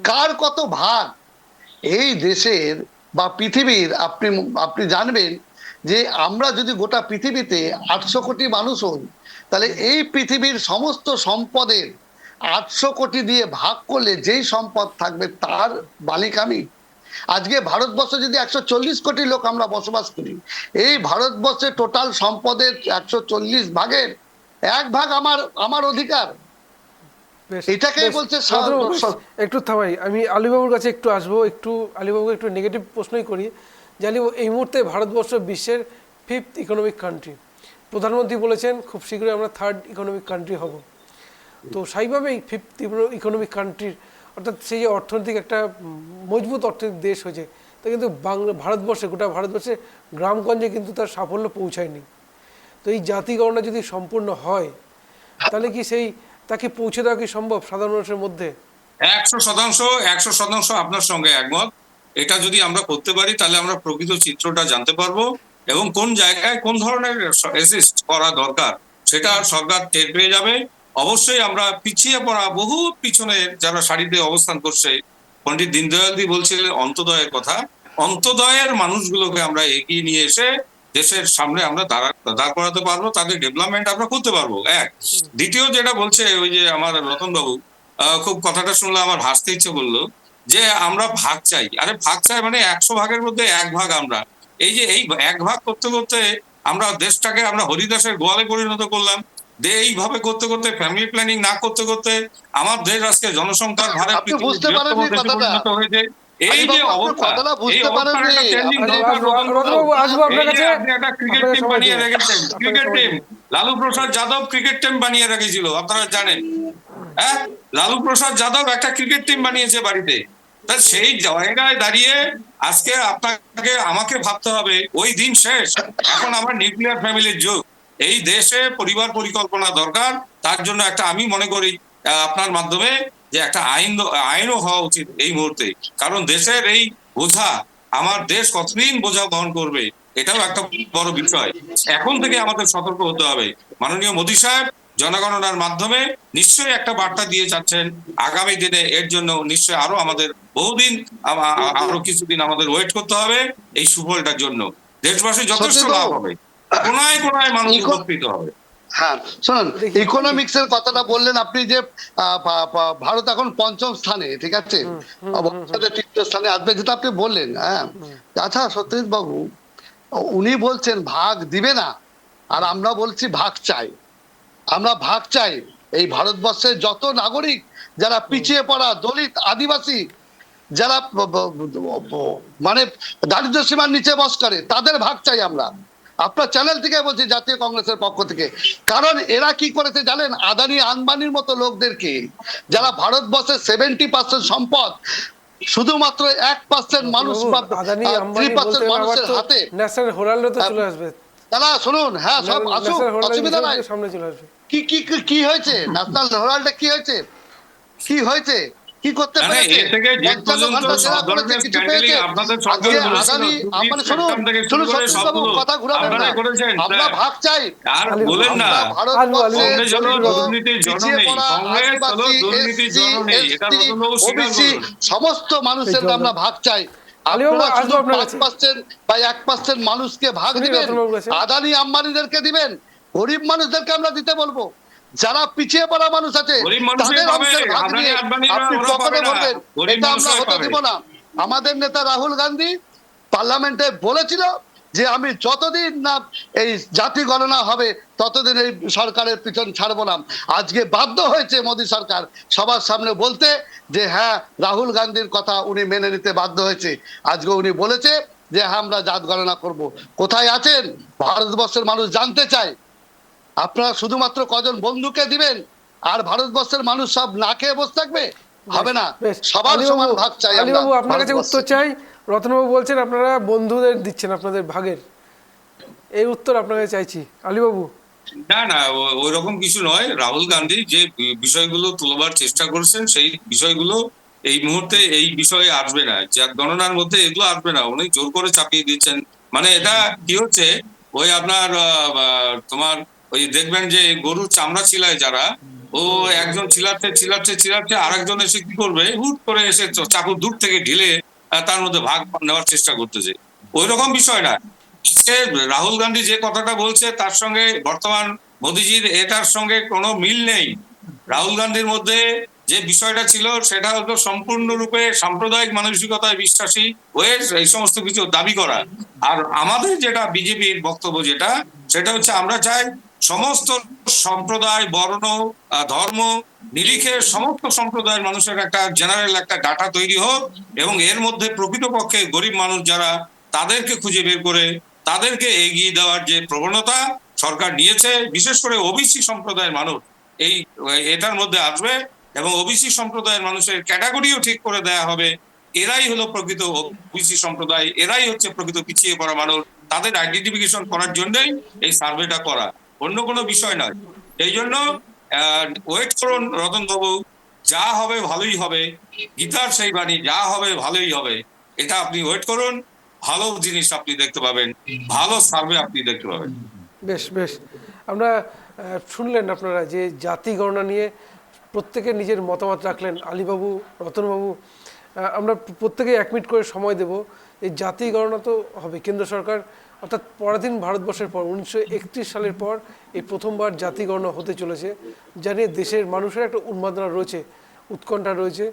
কার কত ভাগ এই দেশের বা পৃথিবীর, আপনি জানবেন যে আমরা যদি গোটা পৃথিবীতে 800 কোটি মানুষ হই, তাহলে এই পৃথিবীর সমস্ত সম্পদের 800 কোটি দিয়ে ভাগ করলে যেই সম্পদ থাকবে তার মালিক আমি। আজকে ভারতবর্ষে যদি 140 কোটি লোক আমরা বসবাস করি, এই ভারতবর্ষে টোটাল সম্পদের 140 ভাগের 1 ভাগ আমার অধিকার। বেশ, এটাকেই বেশ। বলছে একটু থামাই, আমি আলিবাবুর কাছে একটু আসবো, একটু আলিবাবুকে একটু নেগেটিভ প্রশ্নই করি যে আলিবাবু, এই মুহূর্তে ভারতবর্ষ বিশ্বের 5th ইকোনমিক কান্ট্রি, প্রধানমন্ত্রী বলেছেন খুব শীঘ্রই আমরা 3rd ইকোনমিক কান্ট্রি হব। তো সেইভাবেই 5th ইকোনমিক কান্ট্রির, অর্থাৎ সেই যে অর্থনৈতিক একটা মজবুত অর্থনৈতিক দেশ হয়েছে, তা কিন্তু ভারতবর্ষে, গোটা ভারতবর্ষে গ্রামগঞ্জে কিন্তু তার সাফল্য পৌঁছায়নি। তো এই জাতি গণনা যদি সম্পূর্ণ হয়, তাহলে কি সেই তাকে পৌঁছে দেওয়া কি সম্ভব সাধারণ মানুষের মধ্যে? 100% আপনার সঙ্গে একমত। এটা যদি আমরা করতে পারি তাহলে আমরা প্রকৃত চিত্রটা জানতে পারবো এবং কোন জায়গায় কোন ধরনের অ্যাসিস্ট করা দরকার সেটা সরকার টের পেয়ে যাবে। অবশ্যই আমরা পিছিয়ে পড়া বহু পিছনে যারা সারিতে অবস্থান করছে, পণ্ডিত দীনদয়ালজি বলছিলেন অন্তোদয়ের কথা, অন্তোদয়ের মানুষগুলোকে আমরা এগিয়ে নিয়ে এসে দেশের সামনে আমরা দাঁড় করাতে পারবো, তাদের ডেভেলপমেন্ট আমরা করতে পারবো। এক, দ্বিতীয় যেটা বলছে ওই যে আমার রতন বাবু, খুব কথাটা শুনলে আমার হাসতে ইচ্ছে করলো, যে আমরা ভাগ চাই। আরে ভাগ চাই মানে 100 ভাগের মধ্যে 1 ভাগ আমরা। এই যে এই 1 ভাগ করতে করতে আমরা দেশটাকে আমরা হরিদাসের গোয়ালে পরিণত করলাম। এইভাবে করতে করতে ফ্যামিলি প্ল্যানিং না করতে করতে আমার দেশ আজকে জনসংখ্যার ভারে আপনি পৃথিবীর বুঝতে বৃহত্তম পারেননি দেশে কথাটা। পরিণত হয়েছে। এই যে আলিবাবু, আপনি অবস্থা, কথাটা এই বুঝতে অবস্থার পারেননি। একটা ট্রেন্ডিং আপনি- দরকার রতনবাবু, আসবো আপনার এই যে কাছে। আপনি একটা ক্রিকেট আপনাকে টিম সময় বানিয়ে দেবো। রেখেছেন, আপনাকে ক্রিকেট সময় টিম। দেবো। লালু প্রসাদ যাদব ক্রিকেট টিম বানিয়ে রেখেছিল, আপনারা জানেন। হ্যাঁ, লালু প্রসাদ যাদব একটা ক্রিকেট টিম বানিয়েছে বাড়িতে। তা সেই জায়গায় দাঁড়িয়ে আজকে আপনাকে আমাকে ভাবতে হবে ওই দিন শেষ, এখন আমার নিউক্লিয়ার ফ্যামিলির যুগ। এই দেশে পরিবার পরিকল্পনা দরকার। তার জন্য একটা আমি মনে করি আপনার মাধ্যমে যে একটা আইনও হওয়া উচিত এই মুহূর্তে। কারণ দেশের এই বোঝা, আমার দেশ কতদিন বোঝা বহন করবে, এটাও একটা বড় বিষয়। এখন থেকে আমাদের সতর্ক হতে হবে। মাননীয় মোদী সাহেব জনগণনার মাধ্যমে নিশ্চয়ই একটা বার্তা দিয়ে যাচ্ছেন। আগামী দিনে এর জন্য নিশ্চয়ই আরো আমাদের বহুদিন আরো কিছুদিন আমাদের ওয়েট করতে হবে এই সুফলটার জন্য। দেশবাসী যথেষ্ট সত্যি তো। লাভ হবে, কোনায় কোনায় মানুষ উপকৃত হবে। হ্যাঁ, শুনুন, দেখি। ইকোনমিক্স এর কথাটা বললেন আপনি, যে ভারত এখন 5ম স্থানে, ঠিক আছে, ভবিষ্যতে 3য় স্থানে আসবে, যেটা আপনি বললেন। হ্যাঁ, আচ্ছা সত্যজিৎ বাবু, উনি বলছেন ভাগ দিবে না, আর আমরা বলছি ভাগ চাই। আমরা ভাগ চাই। এই ভারতবর্ষের যত নাগরিক যারা পিছিয়ে পড়া, দলিত, আদিবাসী, যারা মানে দারিদ্র্য সীমার নিচে বস করে, তাদের ভাগ চাই আমরা। আপনার চ্যানেল থেকে বলছি, জাতীয় কংগ্রেসের পক্ষ থেকে। কারণ এরা কি করেছে জানেন? আদানি আম্বানির মতো লোকদেরকে, যারা ভারতবর্ষের 70% সম্পদ শুধুমাত্র 1% মানুষ বা আদানি আম্বানি 3% বলতে আবার মানুষের তো হাতে। ন্যাশনাল হেরাল্ডে তো চলে আসবে। তারা শুনুন, হ্যাঁ, সব আসুক, ন্যাশনাল হেরাল্ডের অসুবিধা নাই। সামনে চলে আসবে। কি কি কি হয়েছে? ন্যাশনাল হেরাল্ডে কি হয়েছে? কি হয়েছে? কি করতে মানে পেরেছে? এর থেকে যে 55 পর্যন্ত ঘন্টা সব জেরা করেছে, ধরনের কিছু স্ক্যান্ডালি পেয়েছে? আপনাদের সরকার আজকে বলেছিল, আদানি আম্বানি, শুনুন স্পেকট্রাম থেকে শুরু শুনুন করে সত্যজিৎ বাবু, সবগুলো কথা ঘুরাবেন না। আপনারাই করেছেন। আমরা ভাগ চাই। আর বলেন না, আমরা কংগ্রেস হলো ভারতবর্ষের দুর্নীতির পিছিয়ে জননী, পড়া কংগ্রেস হলো আদিবাসী, দুর্নীতির এসসি, জননী, এটা এসটি, রতনবাবু স্বীকার ওবিসি করুন। সমস্ত মানুষের আমরা ভাগ চাই। আলিবাবু, আপনারা আসবো শুধু আপনার কাছে। 5% বা 1% মানুষকে ভাগ শুনি দিবেন, রতনবাবুর কাছে। আদানি আম্বানিদেরকে দিবেন, গরিব মানুষদেরকে আমরা দিতে বলবো। যারা পিছিয়ে পড়া মানুষ আছে গরিব মানুষই তাদের পাবে, অংশের ভাগ আদানি নিয়ে আম্বানিরা আপনি ওরা পকেটে পাবে না, ভরবেন, গরিব এটা আমরা মানুষই হতে পাবে। দেব না। আমাদের নেতা রাহুল গান্ধী পার্লামেন্টে বলেছিল যে আমি যতদিন না এই জাতি গণনা হবে ততদিন এই সরকারের পিছন ছাড়বো না। আজকে বাধ্য হয়েছে মোদী সরকার সবার সামনে বলতে যে হ্যাঁ, রাহুল গান্ধীর কথা উনি মেনে নিতে বাধ্য হয়েছে। আজকে উনি বলেছে যে হ্যাঁ, আমরা জাত গণনা করব। কোথায় আছেন? ভারতবর্ষের মানুষ জানতে চায়। আপনারা শুধুমাত্র কজন বন্ধুকে দিবেন আর ভারতবর্ষের মানুষ সব না খেয়ে বসে থাকবে? হবে না। বেশ, সবার সমান ভাগ চাই আমরা। আলিবাবু, আপনার কাছে ভারতবর্ষে। উত্তর চাই। রতনবাবু বলছেন আপনারা বন্ধুদের দিচ্ছেন আপনাদের ভাগের, এই উত্তর আপনার কাছে চাইছি। আলিবাবু। না না, ওই রকম কিছু নয়। রাহুল গান্ধী যে বিষয়গুলো তুলবার চেষ্টা করছেন সেই বিষয়গুলো এই মুহূর্তে এই বিষয়ে আসবে না, জাত গণনার মধ্যে এগুলো আসবে না। উনি জোর করে চাপিয়ে দিচ্ছেন। মানে এটা কি হচ্ছে, ওই আপনার তোমার ওই দেখবেন যে গরুর চামড়া ছিলায় যারা, ও একজন চিলাচ্ছে চিলাচ্ছে চিলাচ্ছে, আরেকজন এসে কি করবে, হুট করে এসে চাকু দূর থেকে ঢিলে তার মধ্যে ভাগ নেওয়ার চেষ্টা করতেছে। ওই রকম বিষয় না। আজকে রাহুল গান্ধী যে কথাটা বলছে তার সঙ্গে বর্তমান মোদিজির এটার সঙ্গে কোনো মিল নেই। রাহুল গান্ধীর মধ্যে যে বিষয়টা ছিল সেটা হলো সম্পূর্ণরূপে সাম্প্রদায়িক মানসিকতায় বিশ্বাসী হয়ে এই সমস্ত কিছু দাবি করা। আর আমাদের যেটা বিজেপির বক্তব্য যেটা, সেটা হচ্ছে আমরা চাই সমস্ত সম্প্রদায়, বর্ণ, ধর্ম নিরিখে সমস্ত সম্প্রদায়ের মানুষের একটা জেনারেল একটা ডাটা তৈরি হোক, এবং এর মধ্যে প্রকৃতপক্ষে গরিব মানুষ যারা, তাদেরকে খুঁজে বের করে তাদেরকে এগিয়ে দেওয়ার যে প্রবণতা সরকার নিয়েছে, বিশেষ করে ওবিসি সম্প্রদায়ের মানুষ এই এটার মধ্যে আসবে, এবং ওবিসি সম্প্রদায়ের মানুষের ক্যাটাগরিও ঠিক করে দেয়া হবে। এরাই হলো প্রকৃত ওবিসি সম্প্রদায়, এরাই হচ্ছে প্রকৃত পিছিয়ে পড়া মানুষ। তাদের আইডেন্টিফিকেশন করার জন্যই এই সার্ভেটা করা, অন্য কোনো বিষয় নয়। এই জন্য ওয়েট করুন রতন বাবু, যা হবে ভালোই হবে। গীতার সেই বাণী, যা হবে ভালোই হবে। এটা আপনি ওয়েট করুন, ভালো জিনিস আপনি দেখতে পাবেন, ভালো সার্ভে আপনি দেখতে পাবেন। বেশ বেশ, আমরা শুনলেন আপনারা যে জাতি গণনা নিয়ে প্রত্যেকে নিজের মতামত রাখলেন। আলিবাবু, রতনবাবু, আমরা প্রত্যেকে 1 মিনিট করে সময় দেব। এই জাতি গণনা তো হবে, কেন্দ্র সরকার অর্থাৎ পরাধীন ভারতবর্ষের পর 1931 সালের পর এই প্রথমবার জাতি গণনা হতে চলেছে, যা নিয়ে দেশের মানুষের একটা উন্মাদনা রয়েছে। উৎকণ্ঠা রয়েছে,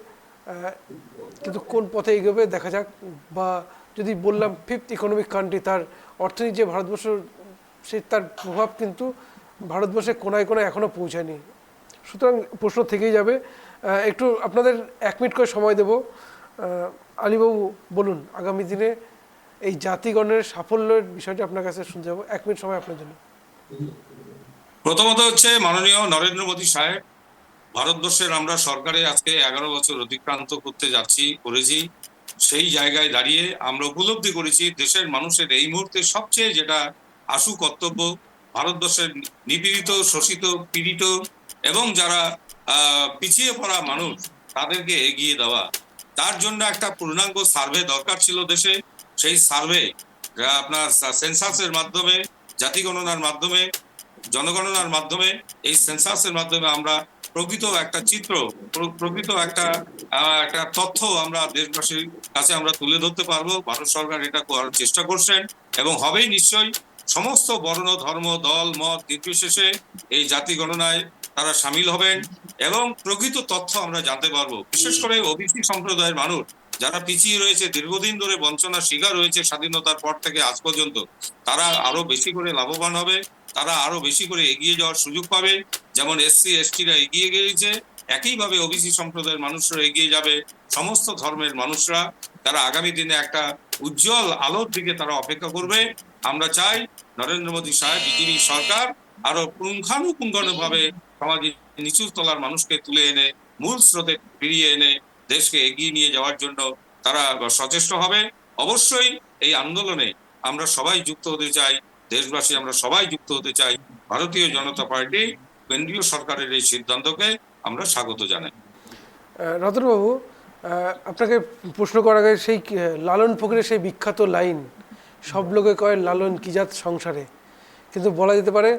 কিন্তু কোন পথে এগোবে দেখা যাক। বা যদি বললাম ফিফথ ইকোনমিক কান্ট্রি, তার অর্থনীতি যে ভারতবর্ষ, সে তার প্রভাব কিন্তু ভারতবর্ষের কোনায় কোনায় এখনও পৌঁছায়নি। সুতরাং প্রশ্ন থেকেই যাবে। একটু আপনাদের 1 মিনিট করে সময় দেব। আলীবাবু বলুন, আগামী দিনে এই জাতিগণের সাফল্যের বিষয়টি আপনার কাছে শুনতে যাবো। 1 মিনিট সময় আপনার জন্য। প্রথমত হচ্ছে মাননীয় নরেন্দ্র মোদী সাহেব, ভারতবর্ষের আমরা সরকারে আজকে 11 বছর অতিক্রান্ত করতে করেছি। সেই জায়গায় দাঁড়িয়ে আমরা উপলব্ধি করেছি দেশের মানুষের এই মুহূর্তে সবচেয়ে যেটা আশু কর্তব্য, ভারতবর্ষের নিপীড়িত, শোষিত, পীড়িত এবং যারা পিছিয়ে পড়া মানুষ, তাদেরকে এগিয়ে দেওয়া। তার জন্য একটা পূর্ণাঙ্গ সার্ভে দরকার ছিল দেশে। সেই সার্ভে আপনার সেন্সাসের মাধ্যমে, জাতি গণনার মাধ্যমে, জনগণনার মাধ্যমে, এই সেন্সাসের মাধ্যমে আমরা প্রকৃত একটা চিত্র, প্রকৃত একটা তথ্য আমরা দেশবাসীর কাছে আমরা তুলে ধরতে পারবো। ভারত সরকার এটা করার চেষ্টা করছেন এবং হবেই নিশ্চয়ই। সমস্ত বর্ণ, ধর্ম, দল, মত নির্বিশেষে এই জাতি গণনায় তারা সামিল হবেন এবং প্রকৃত তথ্য আমরা জানতে পারবো। বিশেষ করে ওবিসি সম্প্রদায়ের মানুষ যারা পিছিয়ে রয়েছে, দীর্ঘদিন ধরে বঞ্চনার শিকার হয়েছে স্বাধীনতার পর থেকে আজ পর্যন্ত, তারা আরো বেশি করে লাভবান হবে, তারা আরো বেশি করে এগিয়ে যাওয়ার সুযোগ পাবে। যেমন এসসি এসটিরা এগিয়ে গিয়েছে, একইভাবে ওবিসি সম্প্রদায়ের মানুষরা এগিয়ে যাবে। সমস্ত ধর্মের মানুষরা তারা আগামী দিনে একটা উজ্জ্বল আলোর দিকে তারা অপেক্ষা করবে। আমরা চাই নরেন্দ্র মোদী সাহেব, বিজেপি সরকার আরো পুঙ্খানুপুঙ্খানুভাবে সমাজের নিচু তলার মানুষকে তুলে এনে মূল স্রোতে ফিরিয়ে এনে দেশকে এগিয়ে নিয়ে যাওয়ার জন্য তারা সচেষ্ট হবে। অবশ্যই এই আন্দোলনে আমরা সবাই যুক্ত হতে চাই, দেশবাসী আমরা সবাই যুক্ত হতে চাই। ভারতীয় জনতা পার্টি কেন্দ্রীয় সরকারের এই সিদ্ধান্তকে আমরা স্বাগত জানাই। রতনবাবু, আপনাকে প্রশ্ন করার আগে সেই লালন ফকিরের সেই বিখ্যাত লাইন, সব লোকে কয় লালন কি জাত সংসারে, কিন্তু বলা যেতে পারে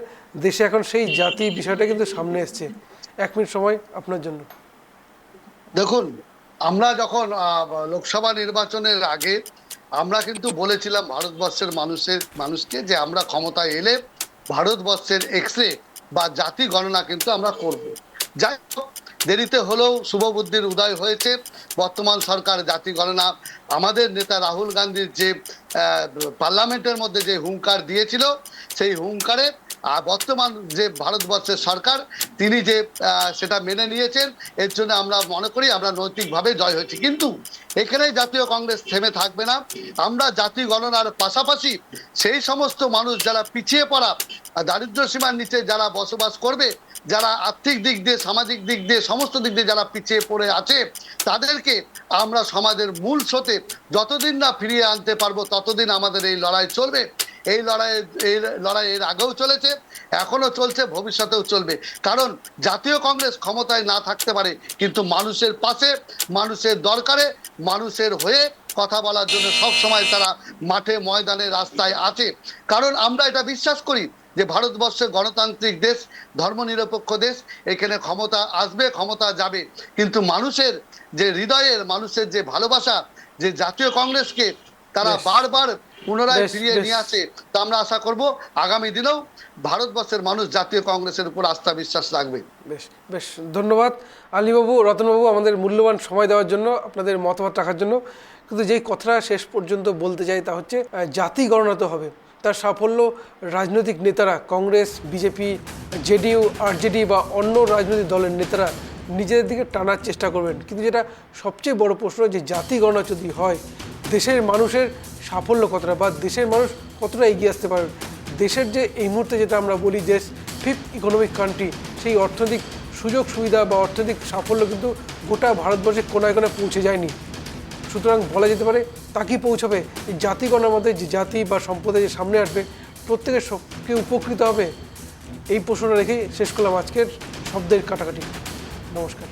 দেশে এখন সেই জাতি বিষয়টা কিন্তু সামনে এসছে। 1 মিনিট সময় আপনার জন্য। দেখুন, আমরা যখন লোকসভা নির্বাচনের আগে আমরা কিন্তু বলেছিলাম ভারতবর্ষের মানুষকে যে আমরা ক্ষমতায় এলে ভারতবর্ষের এক্সরে বা জাতি গণনা কিন্তু আমরা করব। যাই হোক, দেরিতে হলেও শুভবুদ্ধির উদয় হয়েছে। বর্তমান সরকার জাতি গণনা, আমাদের নেতা রাহুল গান্ধীর যে পার্লামেন্টের মধ্যে যে হুঙ্কার দিয়েছিল, সেই হুঙ্কারে বর্তমান যে ভারতবর্ষের সরকার তিনি যে সেটা মেনে নিয়েছেন, এর জন্য আমরা মনে করি আমরা নৈতিকভাবে জয় হয়েছি। কিন্তু এখানে জাতীয় কংগ্রেস থেমে থাকবে না। আমরা জাতি গণনার পাশাপাশি সেই সমস্ত মানুষ যারা পিছিয়ে পড়া, দারিদ্র্য সীমার নিচে যারা বসবাস করবে, যারা আর্থিক দিক দিয়ে, সামাজিক দিক দিয়ে, সমস্ত দিক দিয়ে যারা পিছিয়ে পড়ে আছে, তাদেরকে আমরা সমাজের মূল স্রোতে যতদিন না ফিরিয়ে আনতে পারবো ততদিন আমাদের এই লড়াই চলবে। এই লড়াই এর আগেও চলেছে, এখনো চলছে, ভবিষ্যতেও চলবে। কারণ জাতীয় কংগ্রেস ক্ষমতায় না থাকতে পারে, কিন্তু মানুষের পাশে, মানুষের দরকারে, মানুষের হয়ে কথা বলার জন্য সব সময় তারা মাঠে, ময়দানে, রাস্তায় আছে। কারণ আমরা এটা বিশ্বাস করি যে ভারতবর্ষে গণতান্ত্রিক দেশ, ধর্মনিরপেক্ষ দেশ, এখানে ক্ষমতা আসবে, ক্ষমতা যাবে, কিন্তু মানুষের যে হৃদয়ের, মানুষের যে ভালোবাসা, যে জাতীয় কংগ্রেসকে তারা বারবার পুনরায় ফিরিয়ে নিয়ে আসে, তা আমরা আশা করব আগামী দিনেও ভারতবর্ষের মানুষ জাতীয় কংগ্রেসের উপর আস্থা বিশ্বাস রাখবে। বেশ বেশ, ধন্যবাদ আলীবাবু, রতনবাবু, আমাদের মূল্যবান সময় দেওয়ার জন্য, আপনাদের মতামত রাখার জন্য। কিন্তু যেই কথাটা শেষ পর্যন্ত বলতে চাই তা হচ্ছে জাতি গণনা তো হবে, তার সাফল্য রাজনৈতিক নেতারা, কংগ্রেস, বিজেপি, জেডিইউ, আরজেডি বা অন্য রাজনৈতিক দলের নেতারা নিজেদের দিকে টানার চেষ্টা করবেন। কিন্তু যেটা সবচেয়ে বড় প্রশ্ন, যে জাতি গণনা যদি হয়, দেশের মানুষের সাফল্য কতটা, বা দেশের মানুষ কতটা এগিয়ে আসতে পারবে। দেশের যে এই মুহূর্তে যেটা আমরা বলি দেশ ফিফথ ইকোনমিক কান্ট্রি, সেই অর্থনৈতিক সুযোগ সুবিধা বা অর্থনৈতিক সাফল্য কিন্তু গোটা ভারতবর্ষের কোনায় কোনায় পৌঁছে যায়নি। সুতরাং বলা যেতে পারে তাকেই পৌঁছাবে। এই জাতি গণনার মধ্যে যে জাতি বা সম্প্রদায় যে সামনে আসবে, প্রত্যেকের সবকে উপকৃত হবে, এই প্রশ্নটা রেখেই শেষ করলাম আজকের শব্দের কাটাকাটি। নমস্কার।